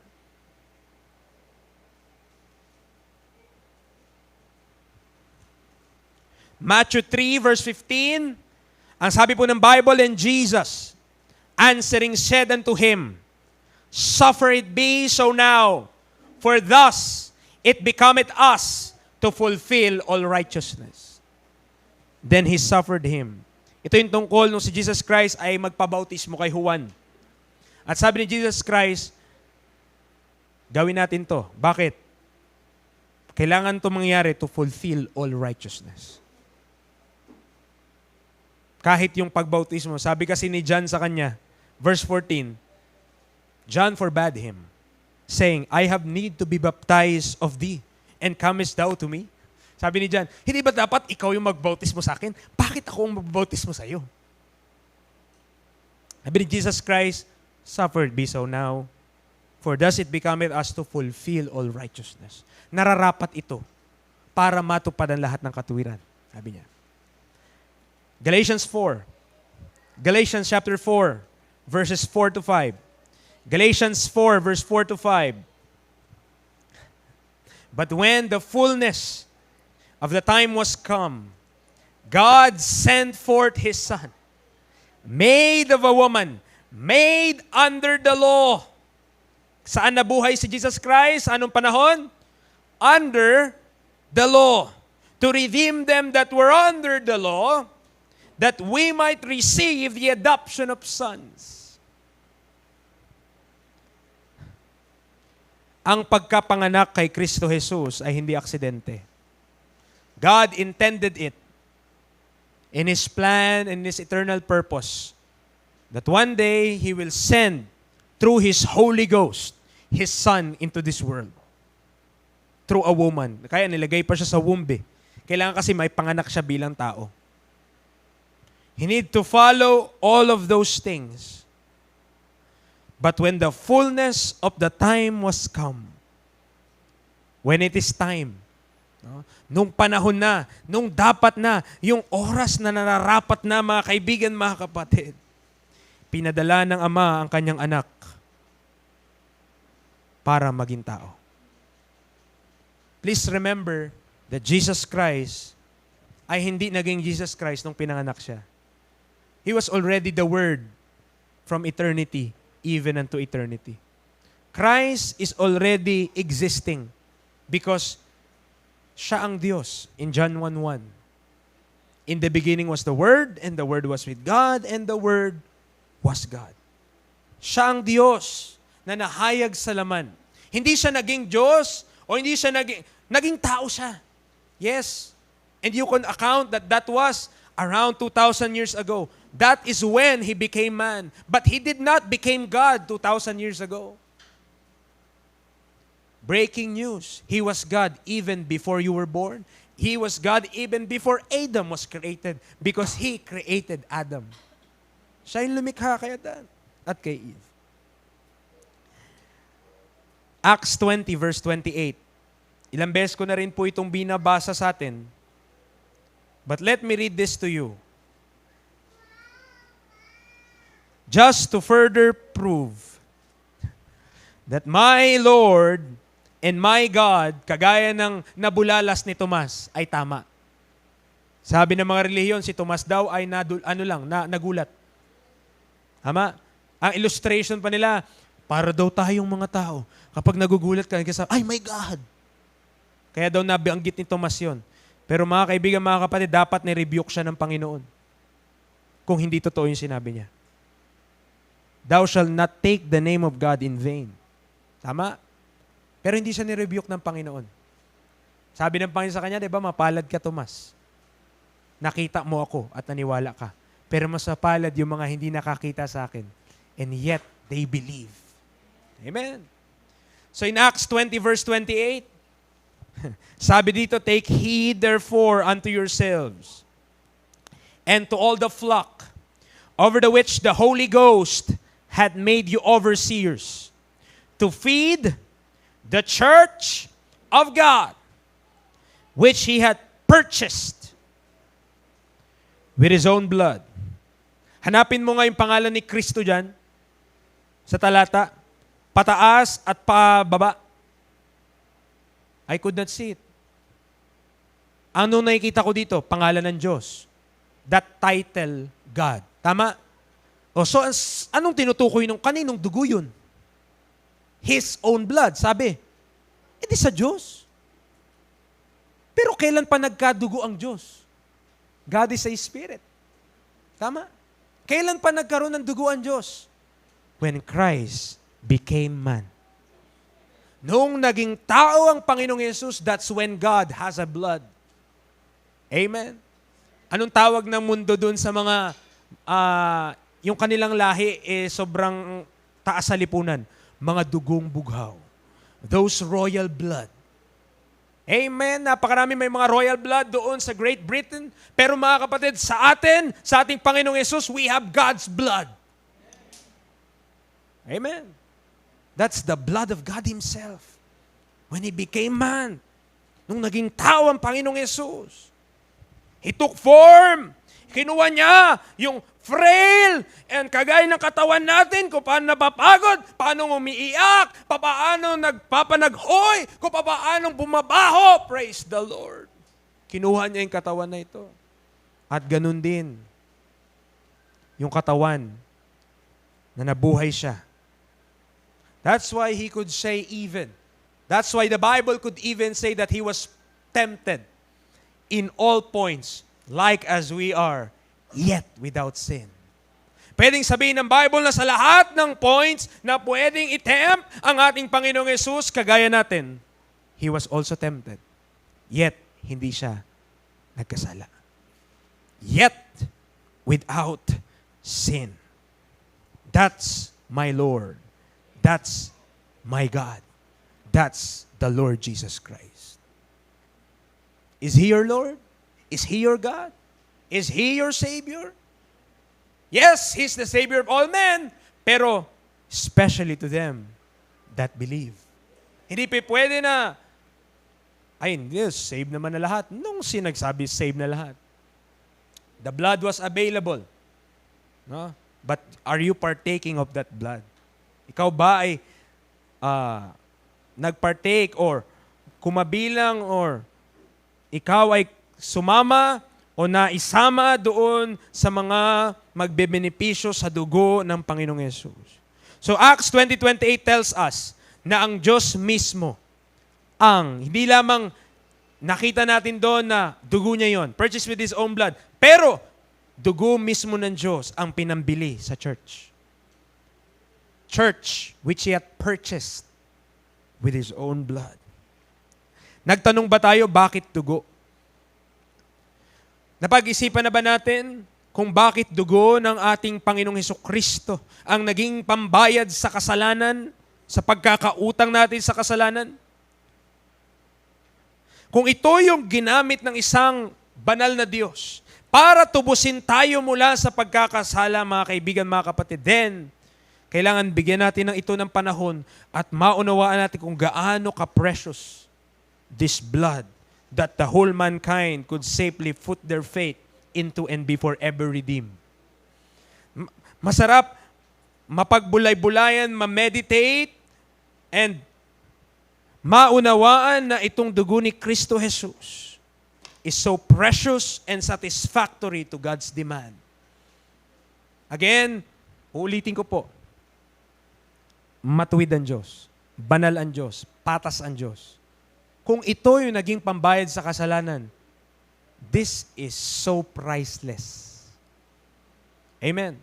Matthew 3 verse 15, ang sabi po ng Bible, and Jesus answering said unto him, Suffer it be so now, for thus it becometh us to fulfill all righteousness. Then he suffered him. Ito yung tungkol nung si Jesus Christ ay magpabautismo kay Juan. At sabi ni Jesus Christ, gawin natin to. Bakit? Kailangan to mangyari to fulfill all righteousness. Kahit yung pagbautismo, sabi kasi ni John sa kanya, verse 14, John forbade him, saying, I have need to be baptized of thee, and comest thou to me? Sabi ni John, hindi ba dapat ikaw yung magbautismo sa akin? Bakit ako ang magbautismo sa iyo? Sabi ni Jesus Christ, suffered be so now, for thus it becometh us to fulfill all righteousness. Nararapat ito para matupad ang lahat ng katuwiran. Sabi niya. Galatians 4. Galatians chapter 4, verses 4 to 5. Galatians 4, verse 4 to 5. But when the fullness of the time was come, God sent forth His Son, made of a woman, made under the law. Saan nabuhay si Jesus Christ? Anong panahon? Under the law. To redeem them that were under the law, that we might receive the adoption of sons. Ang pagkapanganak kay Kristo Jesus ay hindi aksidente. God intended it in His plan and His eternal purpose that one day He will send through His Holy Ghost His Son into this world. Through a woman. Kaya nilagay pa siya sa womb. Kailangan kasi may panganak siya bilang tao. He need to follow all of those things. But when the fullness of the time was come, when it is time, nung panahon na, nung dapat na, yung oras na nararapat na, mga kaibigan, mga kapatid, pinadala ng Ama ang kanyang anak para maging tao. Please remember that Jesus Christ ay hindi naging Jesus Christ nung pinanganak siya. He was already the Word from eternity, even unto eternity. Christ is already existing because siya ang Diyos in John 1:1. In the beginning was the Word, and the Word was with God, and the Word was God. Siya ang Diyos na nahayag sa laman. Hindi siya naging Diyos o hindi siya naging tao siya. Yes. And you can account that that was around 2,000 years ago. That is when He became man. But He did not become God 2,000 years ago. Breaking news. He was God even before you were born. He was God even before Adam was created because He created Adam. Siya yung lumikha kay Adan at kay Eve. Acts 20 verse 28. Ilang beses ko na rin po itong binabasa sa atin. But let me read this to you. Just to further prove that my Lord and my God, kagaya ng nabulalas ni Tomas, ay tama. Sabi ng mga relihiyon, si Tomas daw ay nagulat. Tama? Ang illustration pa nila, para daw tayong mga tao, kapag nagugulat ka, ay my God! Kaya daw nabanggit ni Tomas yun. Pero mga kaibigan, mga kapatid, dapat ni-rebuke siya ng Panginoon kung hindi totoo yung sinabi niya. Thou shalt not take the name of God in vain. Tama? Pero hindi siya ni-rebuke ng Panginoon. Sabi ng Panginoon sa kanya, di ba, mapalad ka, Tomas. Nakita mo ako at naniwala ka. Pero mas mapalad yung mga hindi nakakita sa akin. And yet, they believe. Amen. So in Acts 20 verse 28, sabi dito, take heed therefore unto yourselves and to all the flock over the which the Holy Ghost had made you overseers to feed the church of God, which He had purchased with His own blood. Hanapin mo nga yung pangalan ni Kristo dyan sa talata, pataas at pababa. I could not see it. Ano nakikita ko dito? Pangalan ng Diyos. That title, God. Tama? O so, anong tinutukoy nung kaninong dugo yun? His own blood. Sabi, edi sa Diyos. Pero kailan pa nagkadugo ang Diyos? God is a spirit. Tama? Kailan pa nagkaroon ng dugo ang Diyos? When Christ became man. Noong naging tao ang Panginoong Yesus, that's when God has a blood. Amen? Anong tawag ng mundo dun sa mga, yung kanilang lahi, sobrang taas sa lipunan? Mga dugong bughaw. Those royal blood. Amen. Napakarami may mga royal blood doon sa Great Britain. Pero mga kapatid, sa atin, sa ating Panginoong Yesus, we have God's blood. Amen. That's the blood of God Himself. When He became man, nung naging tao ang Panginoong Yesus, He took form. Kinuha niya yung frail and kagaya ng katawan natin, kung paano napapagod, paano umiiyak, paano nagpapanaghoy, kung paano bumabaho. Praise the Lord. Kinuha niya yung katawan na ito. At ganun din, yung katawan na nabuhay siya. That's why He could say even. That's why the Bible could even say that He was tempted in all points, like as we are, yet without sin. Pwedeng sabihin ng Bible na sa lahat ng points na pwedeng i-tempt ang ating Panginoong Yesus, kagaya natin, He was also tempted. Yet, hindi siya nagkasala. Yet, without sin. That's my Lord. That's my God. That's the Lord Jesus Christ. Is He your Lord? Is He your God? Is He your Savior? Yes, He's the Savior of all men, pero especially to them that believe. Hindi pa pwede na, ay hindi, save naman na lahat. Nung sinagsabi, save na lahat. The blood was available. No? But are you partaking of that blood? Ikaw ba ay nagpartake or kumabilang or ikaw ay sumama o naisama doon sa mga magbebenepisyo sa dugo ng Panginoong Yesus. So Acts 20:28 tells us na ang Diyos mismo hindi lamang nakita natin doon na dugo niya yon, purchased with His own blood, pero dugo mismo ng Diyos ang pinambili sa church. Church which He had purchased with His own blood. Nagtanong ba tayo, bakit dugo? Napag-isipan na ba natin kung bakit dugo ng ating Panginoong Hesukristo ang naging pambayad sa kasalanan, sa pagkakautang natin sa kasalanan? Kung ito yung ginamit ng isang banal na Diyos para tubusin tayo mula sa pagkakasala, mga kaibigan, mga kapatid, then kailangan bigyan natin ng ito ng panahon at maunawaan natin kung gaano ka-precious this blood that the whole mankind could safely put their faith into and be forever redeemed. Masarap mapagbulay-bulayan, ma-meditate, and maunawaan na itong dugo ni Kristo Jesus is so precious and satisfactory to God's demand. Again, uulitin ko po, matuwid ang Diyos, banal ang Diyos, patas ang Diyos. Kung ito yung naging pambayad sa kasalanan, this is so priceless. Amen.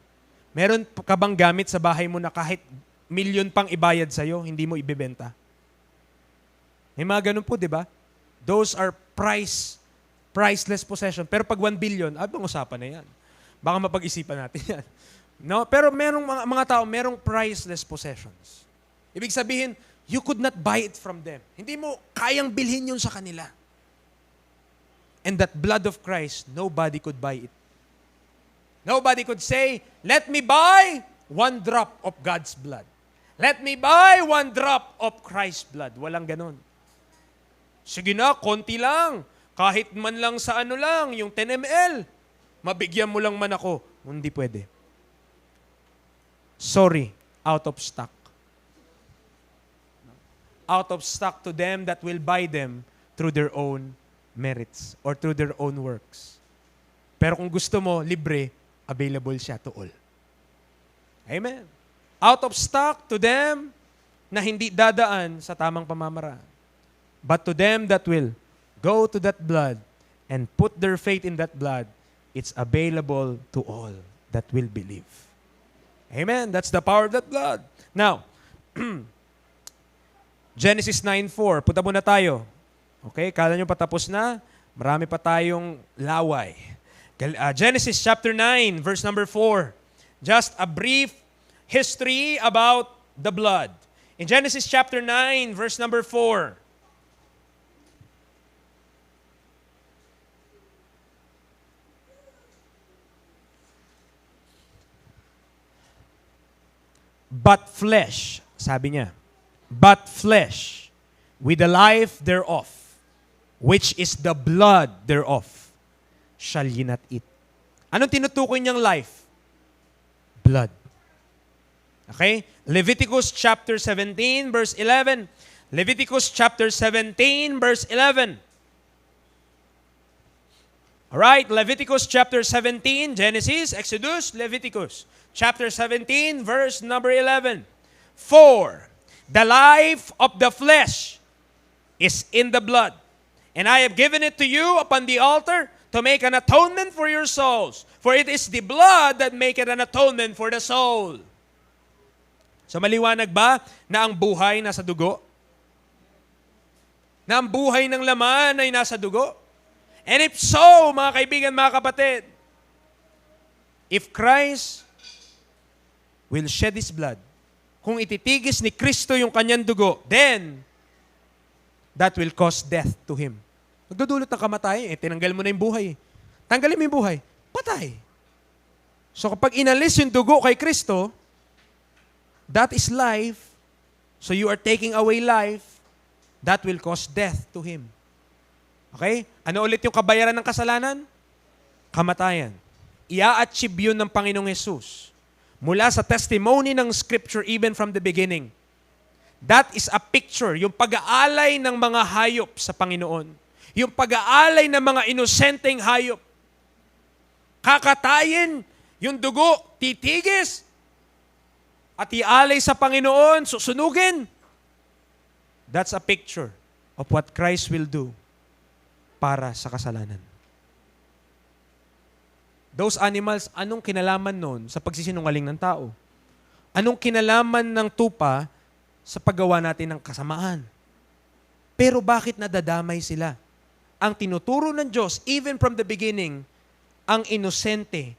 Meron ka bang gamit sa bahay mo na kahit milyon pang ibayad sa'yo, hindi mo ibebenta? May mga ganun po, di ba? Those are priceless possession. Pero pag 1 billion, abang usapan na yan. Baka mapag-isipan natin yan. No? Pero merong mga tao, merong priceless possessions. Ibig sabihin, you could not buy it from them. Hindi mo kayang bilhin yun sa kanila. And that blood of Christ, nobody could buy it. Nobody could say, let me buy 1 drop of God's blood. Let me buy 1 drop of Christ's blood. Walang ganon. Sige na, konti lang. Kahit man lang sa ano lang, yung 10 ml. Mabigyan mo lang man ako. Hindi pwede. Sorry, out of stock. Out of stock to them that will buy them through their own merits or through their own works. Pero kung gusto mo, libre, available siya to all. Amen. Out of stock to them na hindi dadaan sa tamang pamamaraan. But to them that will go to that blood and put their faith in that blood, it's available to all that will believe. Amen. That's the power of that blood. Now, Genesis 9:4. Punta muna tayo. Okay, kala nyo patapos na? Marami pa tayong laway. Genesis chapter 9, verse number 4. Just a brief history about the blood. In Genesis chapter 9, verse number 4. But flesh, sabi niya, but flesh, with the life thereof, which is the blood thereof, shall ye not eat. Anong tinutukoy niyang life? Blood. Okay? Leviticus chapter 17, verse 11. Leviticus chapter 17, verse 11. Alright, Leviticus chapter 17, Genesis, Exodus, Leviticus. Chapter 17, verse number 11. For the life of the flesh is in the blood, and I have given it to you upon the altar to make an atonement for your souls. For it is the blood that maketh an atonement for the soul. So maliwanag ba na ang buhay nasa dugo? Na ang buhay ng laman ay nasa dugo? And if so, mga kaibigan, mga kapatid, if Christ will shed His blood, kung ititigis ni Kristo yung kanyang dugo, then that will cause death to Him. Magdudulot ng kamatayan, tinanggal mo na yung buhay. Tanggalin mo yung buhay, patay. So kapag inalis yung dugo kay Kristo, that is life. So you are taking away life, that will cause death to Him. Okay? Ano ulit yung kabayaran ng kasalanan? Kamatayan. Ia-achieve yun ng Panginoong Jesus. Mula sa testimony ng Scripture even from the beginning. That is a picture, yung pag-aalay ng mga hayop sa Panginoon. Yung pag-aalay ng mga inosenteng hayop. Kakatayin, yung dugo, titigis, at ialay sa Panginoon, susunugin. That's a picture of what Christ will do para sa kasalanan. Those animals, anong kinalaman nun sa pagsisinungaling ng tao? Anong kinalaman ng tupa sa paggawa natin ng kasamaan? Pero bakit nadadamay sila? Ang tinuturo ng Diyos, even from the beginning, ang inosente,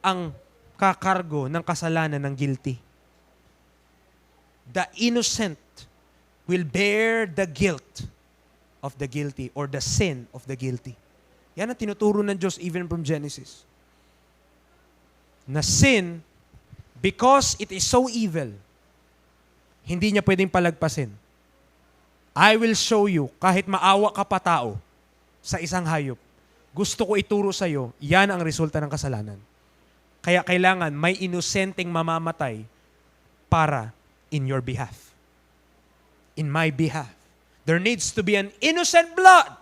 ang kakargo ng kasalanan ng guilty. The innocent will bear the guilt of the guilty or the sin of the guilty. Yan ang tinuturo ng Diyos even from Genesis. Na sin, because it is so evil, hindi niya pwedeng palagpasin. I will show you, kahit maawa ka pa tao sa isang hayop, gusto ko ituro sa iyo, yan ang resulta ng kasalanan. Kaya kailangan may inosenteng mamamatay para in your behalf. In my behalf. There needs to be an innocent blood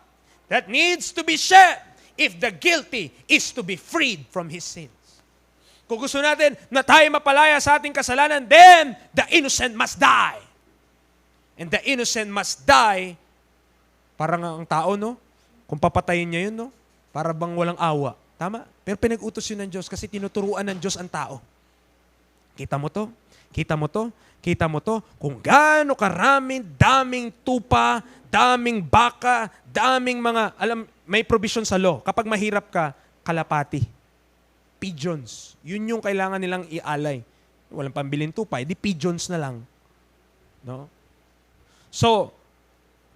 that needs to be shed if the guilty is to be freed from his sins. Kung gusto natin na tayo mapalaya sa ating kasalanan, then the innocent must die. And the innocent must die. Parang ang tao, no? Kung papatayin niya yun, no? Para bang walang awa. Tama? Pero pinag-utos yun ng Diyos kasi tinuturuan ng Diyos ang tao. Kita mo to? Kita mo to? Kita mo to? Kung gaano karaming, daming tupa, daming baka, daming mga, may provision sa law. Kapag mahirap ka, kalapati. Pigeons. Yun yung kailangan nilang ialay. Walang pambilin tupa, edi pigeons na lang. No? So,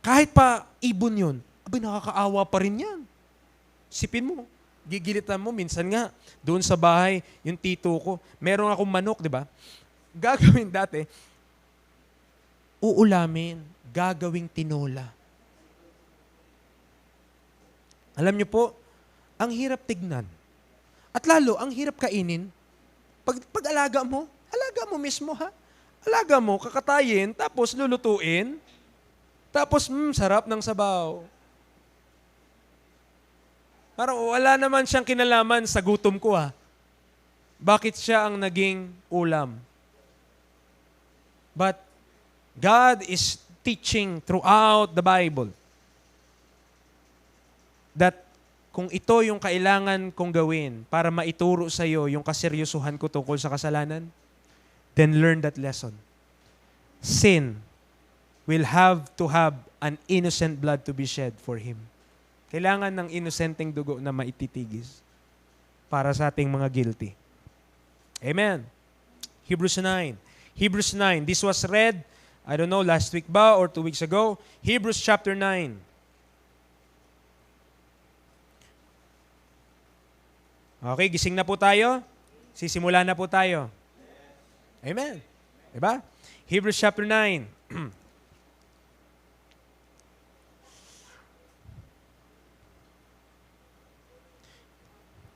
kahit pa ibon yun, abay, nakakaawa pa rin yan. Sipin mo, gigilitan mo, minsan nga, doon sa bahay, yung tito ko, meron akong manok, di ba? Gagawin dati, uulamin, gagawing tinola. Alam niyo po, ang hirap tignan. At lalo, ang hirap kainin. Pag-alaga mo mismo ha. Alaga mo, kakatayin, tapos lulutuin, tapos sarap ng sabaw. Parang wala naman siyang kinalaman sa gutom ko Bakit siya ang naging ulam? But God is teaching throughout the Bible that kung ito yung kailangan kong gawin para maituro sa iyo yung kaseryosohan ko tungkol sa kasalanan, then learn that lesson. Sin will have to have an innocent blood to be shed for him. Kailangan ng inosenteng dugo na maititigis para sa ating mga guilty. Amen. Hebrews 9. Hebrews 9. This was read, I don't know, last week ba or 2 weeks ago. Hebrews chapter 9. Okay, gising na po tayo. Sisimula na po tayo. Amen. Diba? Hebrews chapter 9.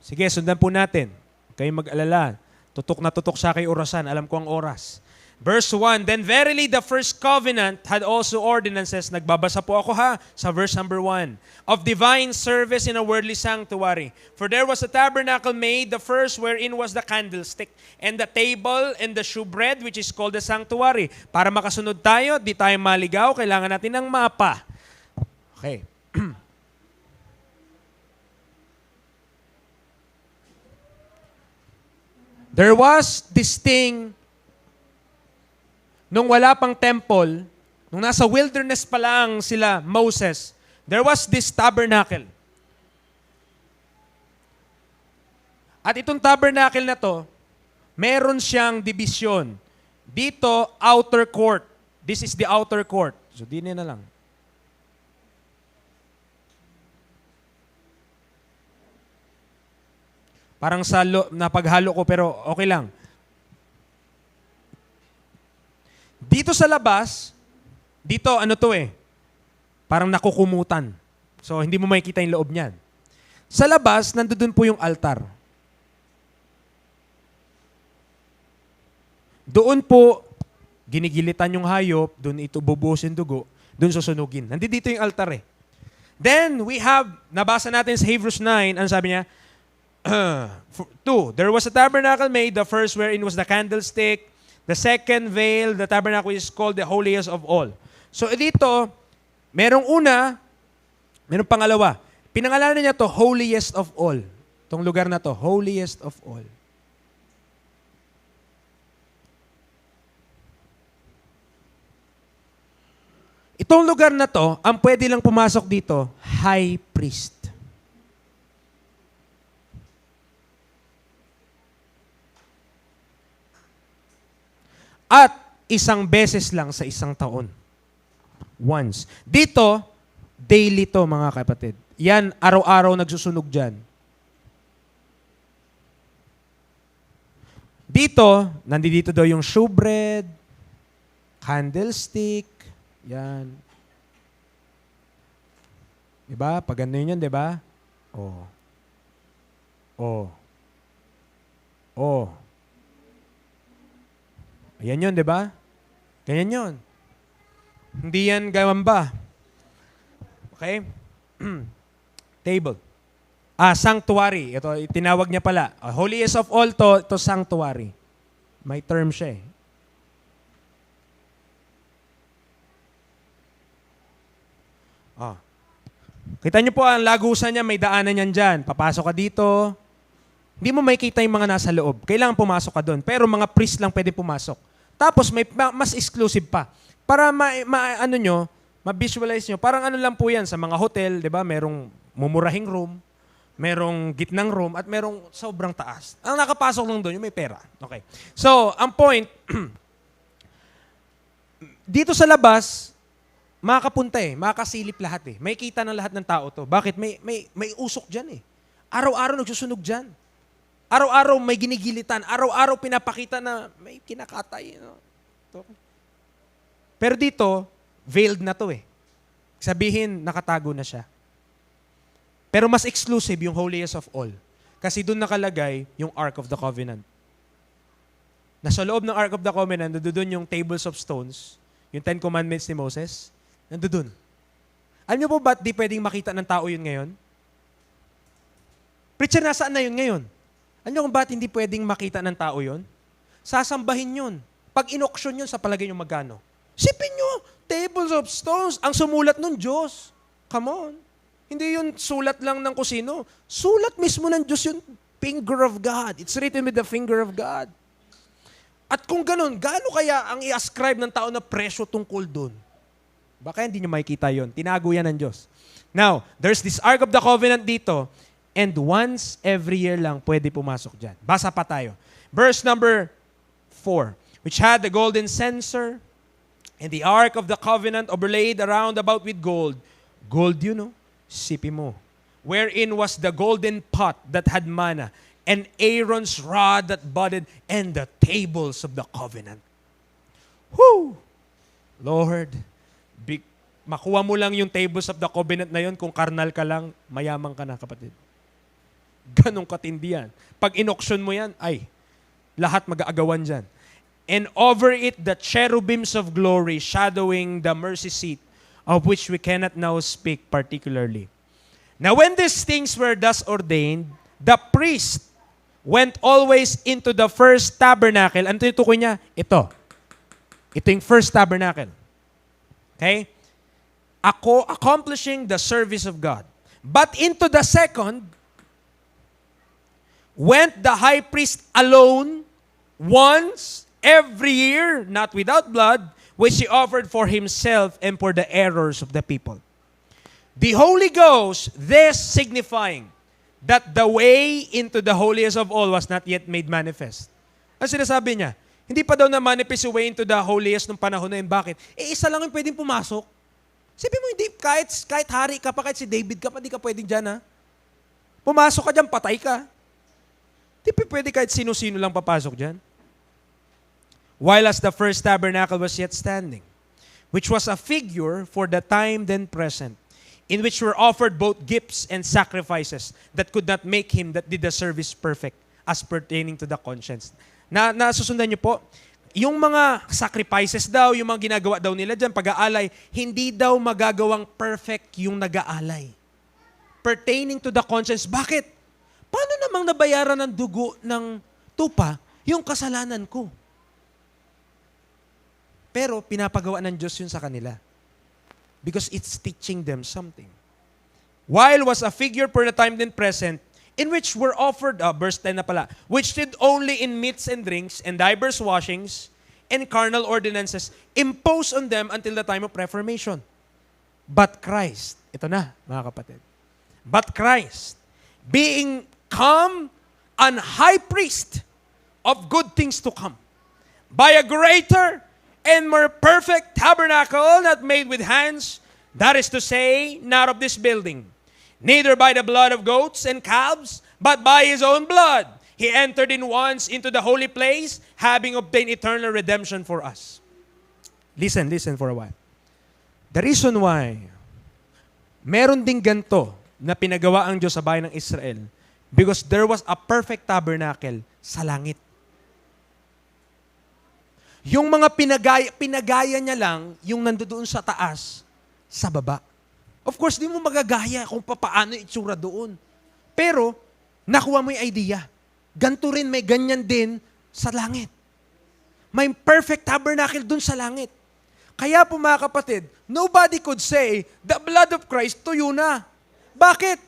Sige, sundan po natin. Kayo mag-alala. Tutok na tutok sa aking orasan. Alam ko ang oras. Verse 1, Then verily the first covenant had also ordinances. Nagbabasa po ako sa verse number 1. Of divine service in a worldly sanctuary. For there was a tabernacle made, the first wherein was the candlestick, and the table, and the shewbread, which is called the sanctuary. Para makasunod tayo, di tayo maligaw, kailangan natin ng mapa. Okay. There was this thing nung wala pang temple, nung nasa wilderness pa lang sila, Moses, there was this tabernacle. At itong tabernacle na to, meron siyang division. Dito, outer court. This is the outer court. So, din na lang. Parang napaghalo ko pero okay lang. Dito sa labas, dito parang nakukumutan. So, hindi mo makikita yung loob niyan. Sa labas, nandoon po yung altar. Doon po, ginigilitan yung hayop, doon ito bubuhusin dugo, doon susunugin. Nandito yung altar Then, we have, nabasa natin sa Hebrews 9, ano sabi niya? 2, There was a tabernacle made, the first wherein was the candlestick, the second veil, the tabernacle is called the holiest of all. So dito, merong merong pangalawa. Pinangalanan niya to holiest of all. Itong lugar na to, holiest of all. Itong lugar na to, ang pwede lang pumasok dito, high priest. At isang beses lang sa isang taon. Once. Dito, daily to mga kapatid. Yan, araw-araw nagsusunog dyan. Dito, nandito daw yung shewbread, candlestick, yan. Diba? Pag ano yun, diba? Oh. Ayan yun, di ba? Ganyan yun. Hindi yan gawamba. Okay? Table. Sanctuary. Ito, tinawag niya pala. Holiest of all ito sanctuary. May term siya Kita niyo po, ang lagusan niya, may daanan niyan dyan. Papasok ka dito. Hindi mo makikita yung mga nasa loob. Kailangan pumasok ka doon. Pero mga priest lang pwede pumasok. Tapos may mas exclusive pa. Para ma-visualize nyo. Parang ano lang po yan sa mga hotel, di ba? Merong mumurahing room, merong gitnang room, at merong sobrang taas. Ang nakapasok lang doon, yung may pera. Okay. So, ang point, dito sa labas, makakapunta makakasilip lahat May kita ng lahat ng tao to. Bakit? May usok dyan Araw-araw nagsusunog dyan. Araw-araw may ginigilitan. Araw-araw pinapakita na may kinakatay. Pero dito, veiled na to Sabihin, nakatago na siya. Pero mas exclusive yung holiest of all. Kasi doon nakalagay yung Ark of the Covenant. Nasa loob ng Ark of the Covenant, nandoon yung tables of stones, yung 10 Commandments ni Moses, nandoon. Alam niyo po ba't di pwedeng makita ng tao yun ngayon? Preacher, nasaan na yun ngayon? Ano kung ba't hindi pwedeng makita ng tao yun? Sasambahin yun. Pag inauction yun, sa palagay nyo magkano? Sipin nyo, tables of stones. Ang sumulat nun, Diyos. Come on. Hindi yun sulat lang ng kusino. Sulat mismo ng Diyos yun. Finger of God. It's written with the finger of God. At kung ganun, gaano kaya ang i-ascribe ng tao na presyo tungkol dun? Baka hindi nyo makikita yun. Tinago yan ng Diyos. Now, there's this Ark of the Covenant dito, and once every year lang pwede pumasok dyan. Basa pa tayo. Verse number 4, which had the golden censer, and the Ark of the Covenant overlaid around about with gold. Gold yun, no? Sipi mo. Wherein was the golden pot that had manna, and Aaron's rod that budded, and the tables of the covenant. Whoo! Lord, makuha mo lang yung tables of the covenant na yun, kung karnal ka lang, mayaman ka na, kapatid. Ganong katindi yan. Pag inauction mo yan, ay, lahat mag-aagawan dyan. And over it, the cherubims of glory, shadowing the mercy seat, of which we cannot now speak particularly. Now, when these things were thus ordained, the priest went always into the first tabernacle. Ano tutukoy niya? Ito. Ito yung first tabernacle. Okay? Accomplishing the service of God. But into the second, went the high priest alone, once every year, not without blood, which he offered for himself and for the errors of the people. The Holy Ghost, this signifying that the way into the holiest of all was not yet made manifest. Ang sinasabi niya, hindi pa daw na-manifest yung way into the holiest nung panahon na yun. Bakit? Isa lang yung pwedeng pumasok. Sabi mo, hindi, kahit hari ka pa, kahit si David ka pa, di ka pwedeng dyan, ha? Pumasok ka dyan, patay ka. Di pa pwede kahit sino-sino lang papasok dyan. While as the first tabernacle was yet standing, which was a figure for the time then present, in which were offered both gifts and sacrifices that could not make him that did the service perfect as pertaining to the conscience. Nasusundan niyo po, yung mga sacrifices daw, yung mga ginagawa daw nila dyan, pag-aalay, hindi daw magagawang perfect yung nag-aalay. Pertaining to the conscience. Bakit? Paano namang nabayaran ng dugo ng tupa yung kasalanan ko? Pero pinapagawa ng Diyos yun sa kanila. Because it's teaching them something. While was a figure for the time then present, in which were offered, verse 10 na pala, which did only in meats and drinks, and divers washings, and carnal ordinances, imposed on them until the time of reformation. But Christ, ito na, mga kapatid, but Christ, being come an high priest of good things to come, by a greater and more perfect tabernacle not made with hands, that is to say, not of this building, neither by the blood of goats and calves, but by his own blood. He entered in once into the holy place, having obtained eternal redemption for us. Listen for a while. The reason why meron ding ganito na pinagawa ang Diyos sa bayan ng Israel, because there was a perfect tabernacle sa langit. Yung mga pinagaya niya lang, yung nandoon sa taas, sa baba. Of course, di mo magagaya kung paano itsura doon. Pero, nakuha mo yung idea. Ganto rin, may ganyan din sa langit. May perfect tabernacle doon sa langit. Kaya po mga kapatid, nobody could say, the blood of Christ tuyo na. Bakit?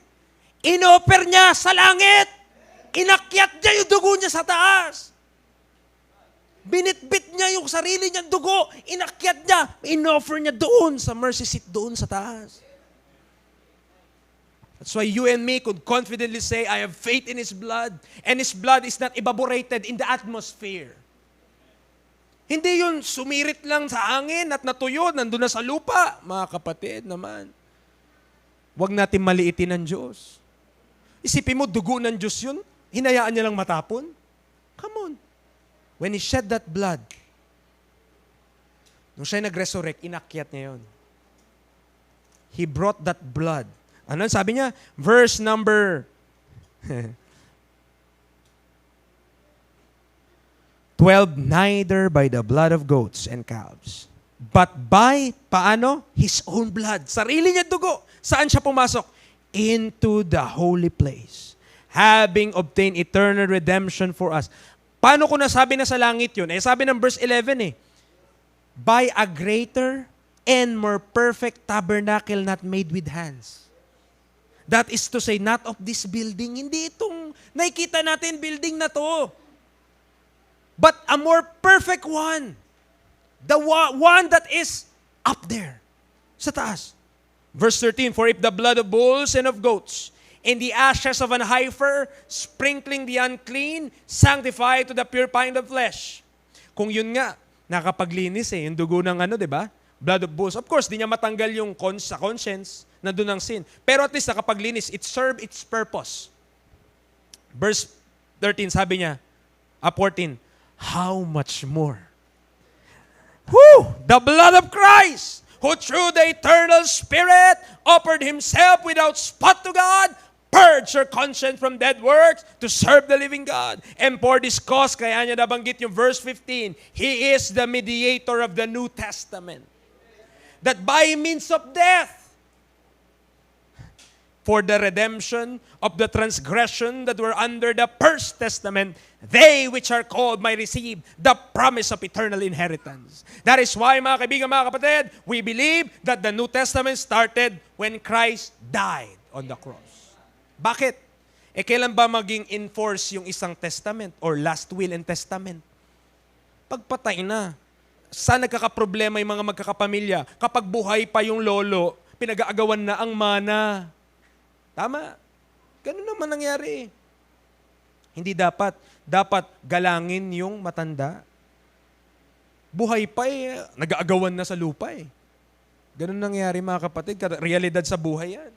Inoffer niya sa langit. Inakyat niya yung dugo niya sa taas. Binitbit niya yung sarili niyang dugo, inakyat niya, inoffer niya doon sa mercy seat doon sa taas. That's why you and me could confidently say, I have faith in His blood, and His blood is not evaporated in the atmosphere. Hindi yun sumirit lang sa hangin at natuyo, nandun na sa lupa. Mga kapatid naman, huwag natin maliitin ang Diyos. Isipin mo, dugo ng Diyos yun, hinayaan niya lang matapon? Come on. When He shed that blood, nung siya nag-resurrect, inakyat niya yun. He brought that blood. Ano sabi niya? Verse number 12, neither by the blood of goats and calves, but by, paano? His own blood. Sarili niya dugo. Saan siya pumasok? Into the holy place, having obtained eternal redemption for us. Paano ko nasabi na sa langit yun? Sabi ng verse 11 by a greater and more perfect tabernacle not made with hands. That is to say, not of this building. Hindi itong nakikita natin building na to. But a more perfect one. The one that is up there. Sa taas. Verse 13, for if the blood of bulls and of goats, and the ashes of an heifer, sprinkling the unclean, sanctify to the purifying of flesh. Kung yun nga, nakapaglinis yung dugo ng di ba? Blood of bulls. Of course, di niya matanggal yung sa conscience, nandun ang sin. Pero at least nakapaglinis, it served its purpose. Verse 13, sabi niya, 14, how much more? The blood of Christ, who through the eternal Spirit offered himself without spot to God, purge your conscience from dead works to serve the living God. And for this cause, kaya niya nabanggit yung verse 15, He is the mediator of the New Testament. That by means of death, for the redemption of the transgression that were under the First Testament, they which are called might receive the promise of eternal inheritance. That is why, mga kaibigan, mga kapatid, we believe that the New Testament started when Christ died on the cross. Bakit? Kailan ba maging enforce yung isang testament or last will and testament? Pagpatay na. Saan nagkakaproblema yung mga magkakapamilya? Kapag buhay pa yung lolo, pinag-aagawan na ang mana. Tama. Ganun naman nangyari. Hindi dapat. Dapat galangin yung matanda. Buhay pa nag-aagawan na sa lupa Ganun nangyari, mga kapatid. Realidad sa buhay yan.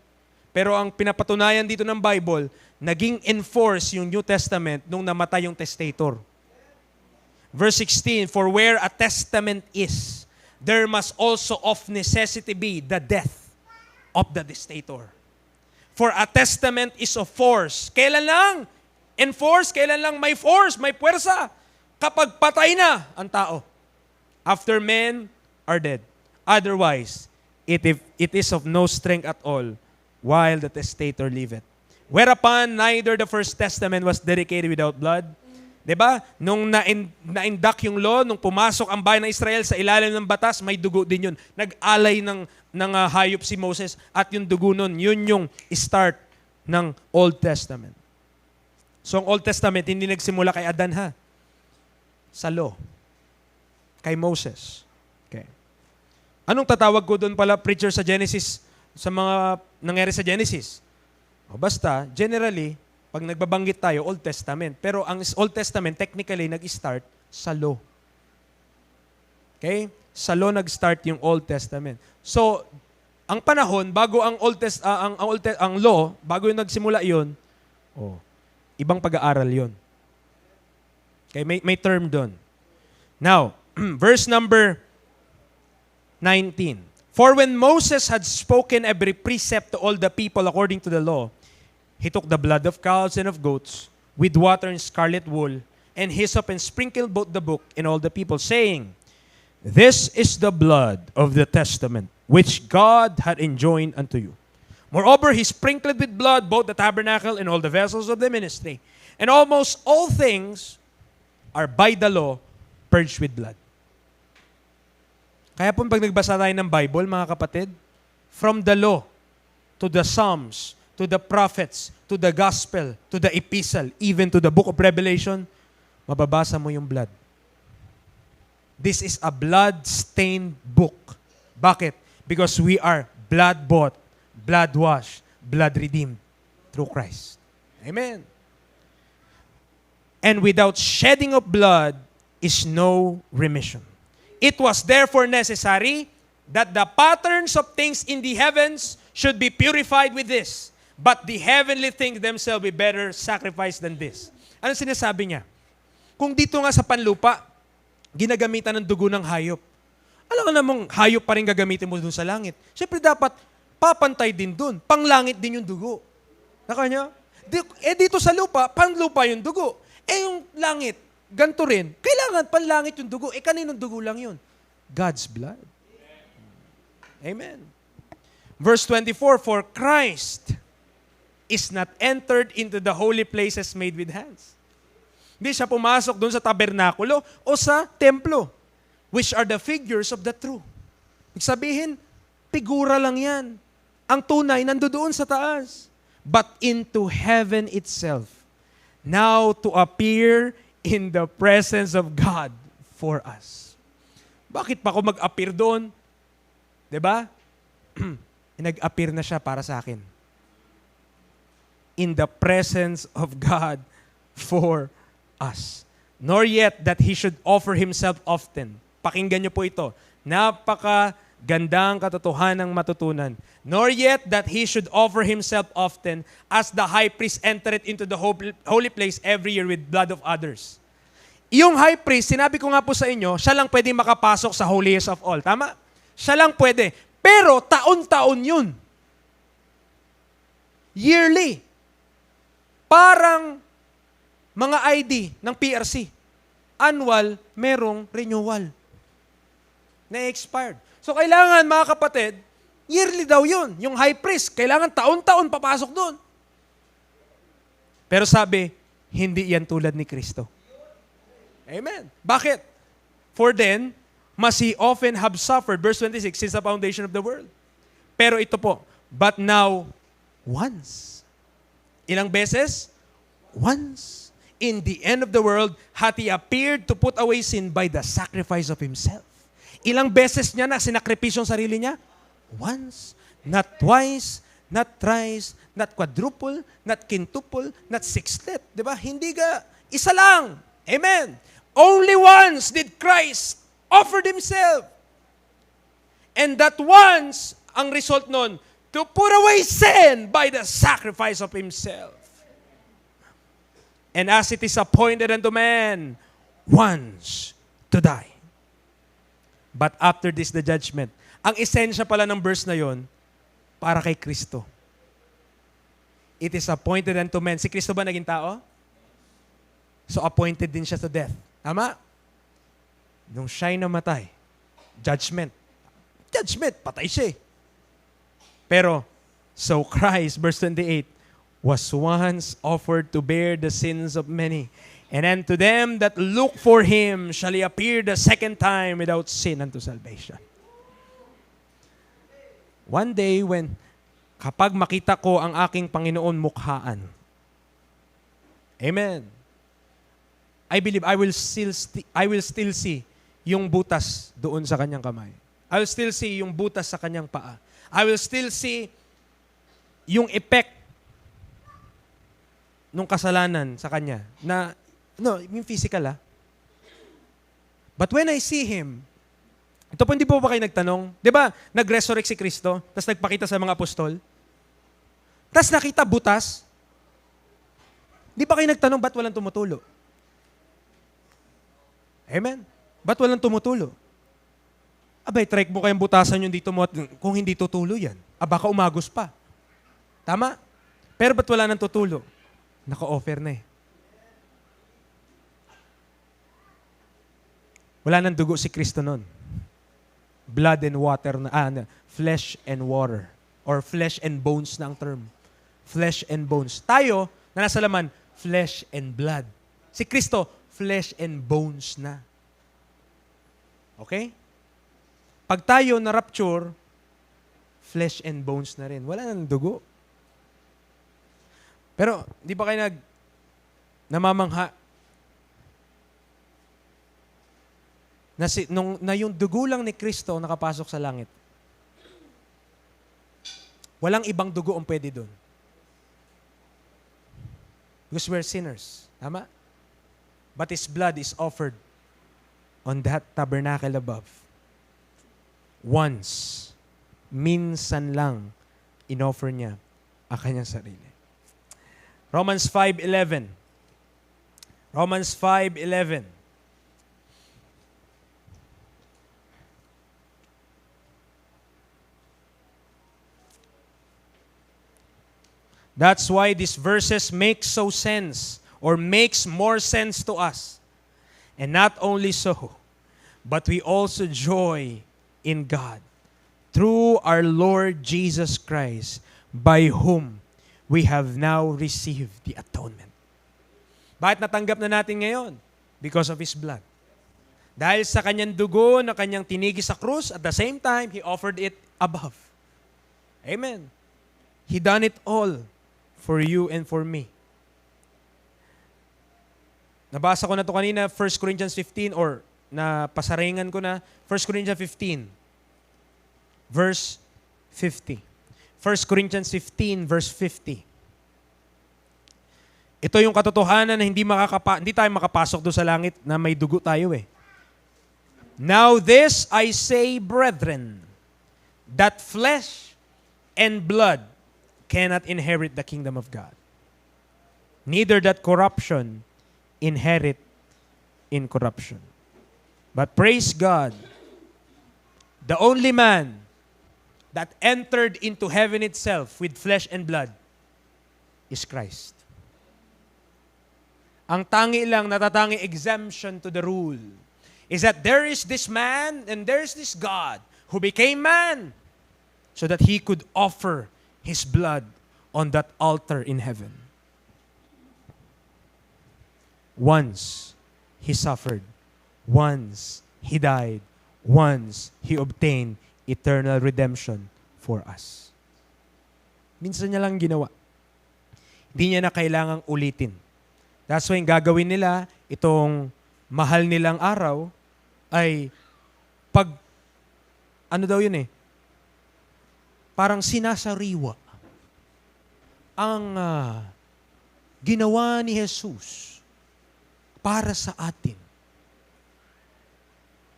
Pero ang pinapatunayan dito ng Bible, naging enforce yung New Testament nung namatay yung testator. Verse 16, for where a testament is, there must also of necessity be the death of the testator. For a testament is of force. Kailan lang? Enforce, kailan lang may force, may puwersa? Kapag patay na ang tao. After men are dead. Otherwise, it is of no strength at all while the testator liveth. Whereupon neither the first testament was dedicated without blood. Diba? Nung na-induct yung law, nung pumasok ang bayan ng Israel sa ilalim ng batas, may dugo din yun. Nag-alay ng hayop si Moses at yung dugo nun, yun yung start ng Old Testament. So ang Old Testament, hindi nagsimula kay Adan sa law. Kay Moses. Okay. Anong tatawag ko doon pala, preacher, sa Genesis, sa mga nangyari sa Genesis? Basta, generally, pag nagbabanggit tayo, Old Testament. Pero ang Old Testament, technically, nag-start sa law. Okay? Sa law nag-start yung Old Testament. So, ang panahon, bago ang ang law, bago yung nagsimula yun, ibang pag-aaral yun. Okay? May term doon. Now, verse number 19. For when Moses had spoken every precept to all the people according to the law, he took the blood of cows and of goats with water and scarlet wool and hyssop and sprinkled both the book and all the people, saying, This is the blood of the testament which God had enjoined unto you. Moreover, he sprinkled with blood both the tabernacle and all the vessels of the ministry. And almost all things are by the law purged with blood. Kaya po pag nagbasa tayo ng Bible, mga kapatid, from the law to the Psalms, to the prophets, to the gospel, to the epistle, even to the book of Revelation, mababasa mo yung blood. This is a blood-stained book. Bakit? Because we are blood-bought, blood-washed, blood-redeemed through Christ. Amen. And without shedding of blood is no remission. It was therefore necessary that the patterns of things in the heavens should be purified with this. But the heavenly things themselves be better sacrificed than this. Ano sinasabi niya? Kung dito nga sa panlupa, ginagamitan ng dugo ng hayop. Alam ka namang hayop pa rin gagamitin mo dun sa langit. Siyempre dapat papantay din dun. Panglangit din yung dugo. Nakanya? Dito sa lupa, panlupa yung dugo. Yung langit, ganito rin. Kailangan panlangit yung dugo. Kaninong dugo lang yun? God's blood. Amen. Verse 24, for Christ is not entered into the holy places made with hands. Hindi siya pumasok doon sa tabernakulo o sa templo, which are the figures of the true. Ibig sabihin, figura lang yan. Ang tunay, nandoon sa taas. But into heaven itself, now to appear in the presence of God for us. Bakit pa ako mag-appear doon? 'Di ba? Nag-appear na siya para sa akin. In the presence of God for us. Nor yet that He should offer Himself often. Pakinggan niyo po ito. Napakagandang katotohanang matutunan. Nor yet that He should offer Himself often as the high priest entered into the holy place every year with blood of others. Yung high priest, sinabi ko nga po sa inyo, siya lang pwede makapasok sa holiest of all. Tama? Siya lang pwede. Pero taon-taon yun. Yearly. Parang mga ID ng PRC. Annual, merong renewal. Na-expired. So kailangan, mga kapatid, yearly daw yun. Yung high priest, kailangan taon-taon papasok doon. Pero sabi, hindi yan tulad ni Kristo. Amen. Bakit? For then, must He often have suffered, verse 26, since the foundation of the world. Pero ito po, but now, once. Ilang beses? Once. In the end of the world, hath He appeared to put away sin by the sacrifice of Himself. Ilang beses niya na sinakripisyo ang sarili niya? Once. Not twice, not thrice, not quadruple, not quintuple, not sextet. Diba? Hindi ka, isa lang. Amen. Only once did Christ offered Himself. And that once, ang result nun, to put away sin by the sacrifice of Himself. And as it is appointed unto man, once to die. But after this, the judgment. Ang esensya pala ng verse na yon, para kay Kristo. It is appointed unto men. Si Kristo ba naging tao? So appointed din siya to death. Tama? Nung siya'y namatay, judgment. Judgment, patay siya eh. Pero, so Christ, verse 28, was once offered to bear the sins of many. And unto them that look for Him shall He appear the second time without sin unto salvation. One day when, kapag makita ko ang aking Panginoon mukhaan, amen, I believe I will still see yung butas doon sa kanyang kamay. I will still see yung butas sa kanyang paa. I will still see yung effect nung kasalanan sa kanya. Na, no, yung physical But when I see Him, ito po hindi po ba kayo nagtanong? Di ba, nag-resurrect si Kristo, tapos nagpakita sa mga apostol, tapos nakita butas, di ba kayo nagtanong, ba't walang tumutulo? Amen? Ba't walang tumutulo? Abay, try mo kayong butasan yung dito mo at kung hindi tutulo yan, baka umagos pa. Tama? Pero ba't wala nang tutulo? Naka-offer na eh. Wala nang dugo si Kristo nun. Blood and water na, flesh and water. Or flesh and bones na ang term. Flesh and bones. Tayo, na nasa laman, flesh and blood. Si Kristo, flesh and bones na. Okay? Pag tayo na-rapture, flesh and bones na rin. Wala nang dugo. Pero, di ba kayo namamangha na yung dugo lang ni Kristo nakapasok sa langit? Walang ibang dugo ang pwede doon. Because we're sinners. Tama? But His blood is offered on that tabernacle above. Once, minsan lang, inoffer niya ang kanyang sarili. Romans 5:11. Romans 5:11. That's why these verses make so sense or makes more sense to us. And not only so, but we also joy in God through our Lord Jesus Christ, by whom we have now received the atonement. Bakit natanggap na natin ngayon? Because of His blood. Dahil sa kanyang dugo na kanyang tinigi sa krus, at the same time, He offered it above. Amen. He done it all for you and for me. Nabasa ko na ito kanina, 1 Corinthians 15, or napasaringan ko na, 1 Corinthians 15, verse 50. 1 Corinthians 15, verse 50. Ito yung katotohanan na hindi tayo makapasok doon sa langit na may dugo tayo eh. Now this I say, brethren, that flesh and blood cannot inherit the kingdom of God. Neither that corruption inherit incorruption. But praise God, the only man that entered into heaven itself with flesh and blood is Christ. Ang tangi lang, natatangi exemption to the rule is that there is this man and there is this God who became man so that He could offer His blood on that altar in heaven. Once He suffered, once He died, once He obtained eternal redemption for us. Minsan niya lang ginawa. Hindi niya na kailangang ulitin. That's why yung gagawin nila, itong mahal nilang araw, ay ano daw yun eh, parang sinasariwa ang ginawa ni Jesus para sa atin.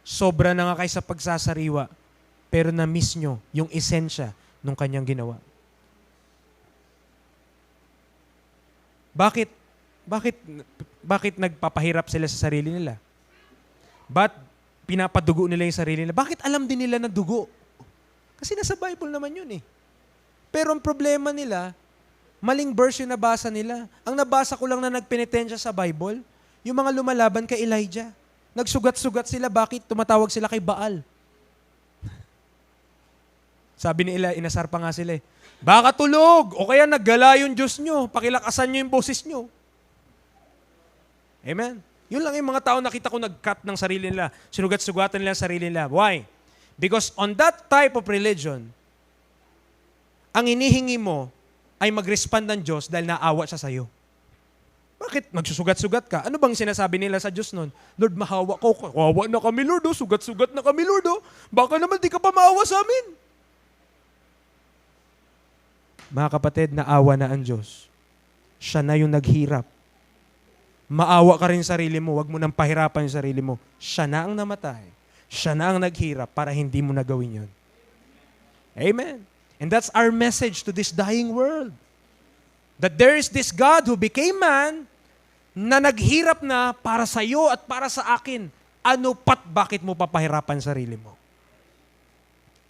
Sobra na nga kayo sa pagsasariwa, pero na-miss nyo yung esensya ng kanyang ginawa. Bakit nagpapahirap sila sa sarili nila? Ba't pinapadugo nila yung sarili nila? Bakit alam din nila na dugo? Kasi nasa Bible naman yun eh. Pero ang problema nila, maling verse yung nabasa nila. Ang nabasa ko lang na nagpenitensya sa Bible, yung mga lumalaban kay Elijah. Nagsugat-sugat sila, bakit tumatawag sila kay Baal? Sabi ni inasar pa nga sila eh, baka tulog, o kaya naggala yung Diyos nyo, pakilakasan nyo yung boses nyo. Amen? Yun lang yung mga tao nakita ko nag-cut ng sarili nila, sinugat-sugatan nila ang sarili nila. Why? Because on that type of religion, ang inihingi mo ay mag-respond ng Diyos dahil naawa siya sa'yo. Bakit? Nagsusugat-sugat ka. Ano bang sinasabi nila sa Diyos nun? Lord, mahawa ko. Kawawa na kami, Lord. Sugat-sugat na kami, Lord. Baka naman di ka pa maawa sa amin. Mga kapatid, naawa na ang Diyos. Siya na yung naghirap. Maawa ka rin sa sarili mo. Huwag mo nang pahirapan yung sarili mo. Siya na ang namatay. Siya na ang naghirap para hindi mo nagawin yun. Amen. And that's our message to this dying world. That there is this God who became man na naghirap na para sa iyo at para sa akin. Ano bakit mo papahirapan sarili mo?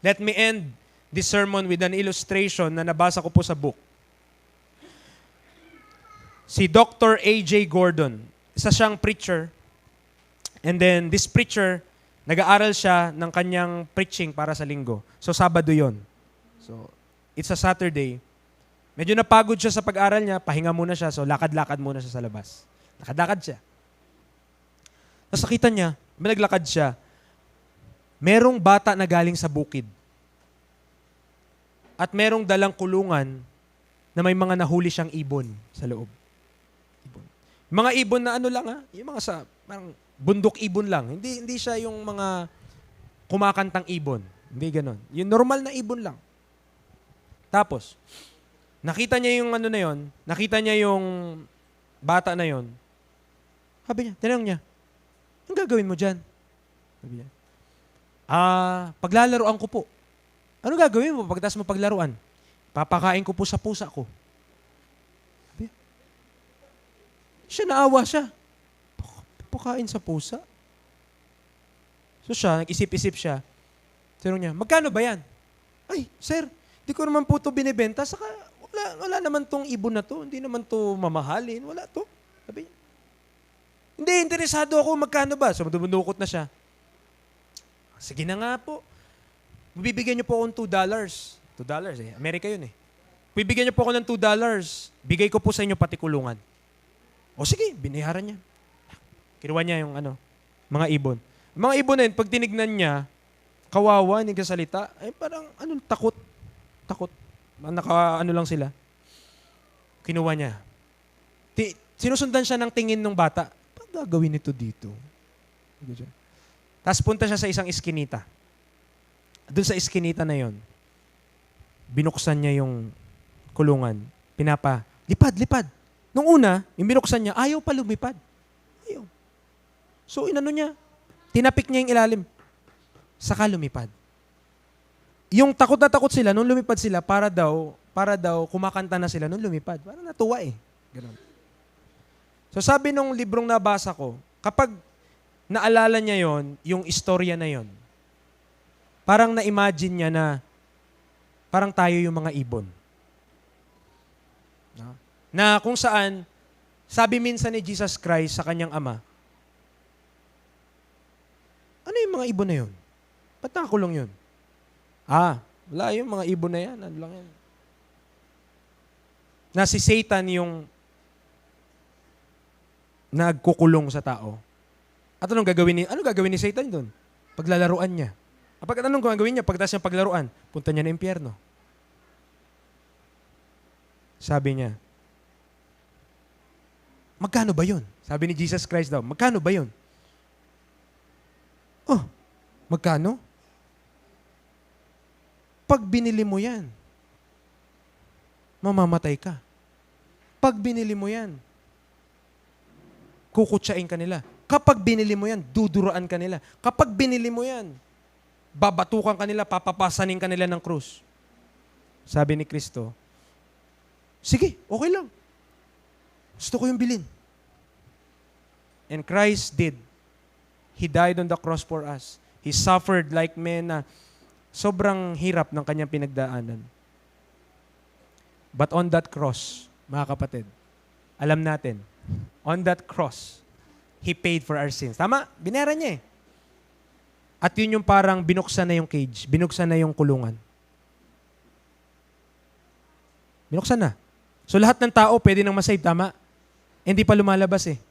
Let me end this sermon with an illustration na nabasa ko po sa book. Si Dr. A.J. Gordon, isa siyang preacher. And then this preacher, nag-aaral siya ng kanyang preaching para sa linggo. So Sabado yon. So it's a Saturday. Medyo napagod siya sa pag-aral niya, pahinga muna siya, so lakad-lakad muna siya sa labas. Lakad-lakad siya. Tapos nakita niya, may naglakad siya, merong bata na galing sa bukid. At merong dalang kulungan na may mga nahuli siyang ibon sa loob. Ibon. Mga ibon na ano lang yung mga sa parang bundok ibon lang. Hindi siya yung mga kumakantang ibon. Hindi ganon. Yung normal na ibon lang. Tapos, nakita niya yung ano na yon, nakita niya yung bata na yon. Sabi niya, tinanong niya, anong gagawin mo dyan? Sabi niya, paglalaroan ko po. Anong gagawin mo pagkatapos mo paglaruan? Papakain ko po sa pusa ko. Sabi niya, siya naawa siya. Pakain sa pusa? So siya, nag-isip-isip siya. Tinanong niya, magkano ba yan? Ay, sir, di ko naman po ito binibenta, saka wala naman tong ibon na to, hindi naman to mamahalin, wala to. Sabi niya, hindi, interesado ako, magkano ba? So, dumudukot na siya. Sige na nga po. Bibigyan niyo po akong $2. $2 eh, Amerika yun eh. Bibigyan niyo po ako ng $2. Bigay ko po sa inyo pati kulungan. O sige, binayaran niya. Kinuha niya yung mga ibon. Mga ibon na yun, pag tinignan niya, kawawa, hindi kasalita, ay parang takot. Takot. Lang sila. Kinuha niya. Sinusundan siya ng tingin ng bata. Paano gagawin nito dito? Tapos punta siya sa isang iskinita. Doon sa iskinita na yon, binuksan niya yung kulungan. Lipad. Nung una, yung binuksan niya, ayaw pa lumipad. Ayaw. So, niya, tinapik niya yung ilalim. Saka lumipad. Yung takot na takot sila, nung lumipad sila, para daw kumakanta na sila nung lumipad. Parang natuwa eh. Ganun. So, sabi nung librong nabasa ko, kapag naalala niya yon, yung istorya na yon, parang na-imagine niya na parang tayo yung mga ibon. Na kung saan, sabi minsan ni Jesus Christ sa kanyang ama, ano yung mga ibon na yun? Ba't nakakulong yun? Wala yung mga ibon na yan. Ano lang yan? Na si Satan yung nagkukulong sa tao. At anong gagawin ni Satan doon? Paglalaruan niya. Anong gagawin niya? Pagkatapos niyang paglaruan, punta niya na impyerno. Sabi niya, magkano ba yun? Sabi ni Jesus Christ daw, magkano ba yun? Magkano? Pag binili mo yan, mamamatay ka. Pag binili mo yan, kukutsain ka nila. Kapag binili mo yan, duduraan ka nila. Kapag binili mo yan, babatukan ka nila, papapasanin ka nila ng krus. Sabi ni Kristo, sige, okay lang. Gusto ko yung bilhin. And Christ did. He died on the cross for us. He suffered like men na sobrang hirap ng kanyang pinagdaanan. But on that cross, mga kapatid, alam natin, on that cross, He paid for our sins. Tama? Binera niya eh. At yun yung parang binuksan na yung cage, binuksan na yung kulungan. Binuksan na. So lahat ng tao pwede nang masave, tama? Hindi pa lumalabas eh.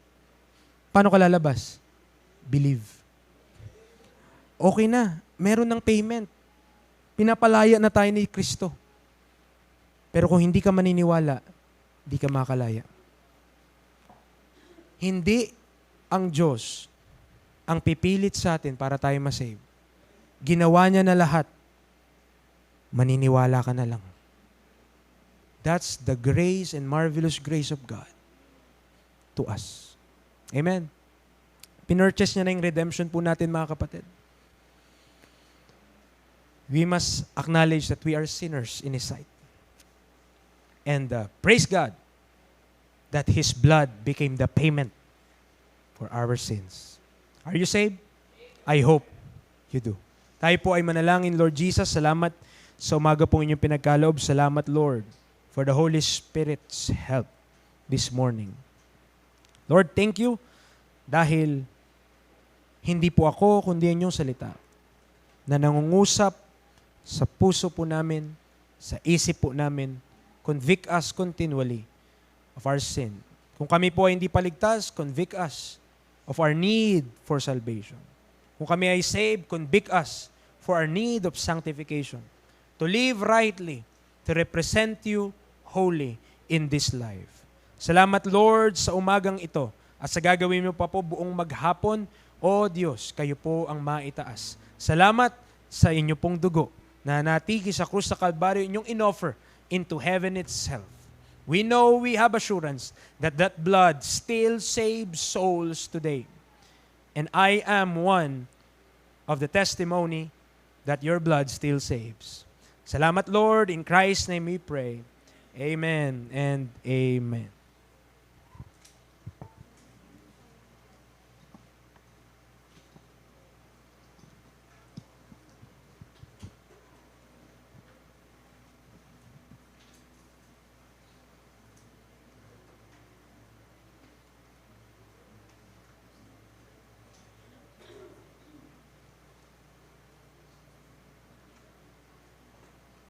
Paano ka lalabas? Believe. Okay na. Meron ng payment. Pinapalaya na tayo ni Kristo. Pero kung hindi ka maniniwala, hindi ka makalaya. Hindi ang Diyos ang pipilit sa atin para tayo masave. Ginawa niya na lahat. Maniniwala ka na lang. That's the grace and marvelous grace of God to us. Amen. Pinurchase niya na yung redemption po natin, mga kapatid. We must acknowledge that we are sinners in His sight. And praise God that His blood became the payment for our sins. Are you saved? I hope you do. Tayo po ay manalangin. Lord Jesus, salamat sa umaga pong inyong pinagkaloob. Salamat, Lord, for the Holy Spirit's help this morning. Lord, thank you dahil hindi po ako, kundi ang inyong salita na nangungusap sa puso po namin, sa isip po namin, convict us continually of our sin. Kung kami po ay hindi paligtas, convict us of our need for salvation. Kung kami ay saved, convict us for our need of sanctification. To live rightly, to represent you holy in this life. Salamat, Lord, sa umagang ito at sa gagawin mo pa po buong maghapon. O Diyos, kayo po ang maitaas. Salamat sa inyo pong dugo na natiki sa krus sa Kalbaryo, inyong inoffer into heaven itself. We know we have assurance that that blood still saves souls today. And I am one of the testimony that your blood still saves. Salamat, Lord. In Christ's name we pray. Amen and amen.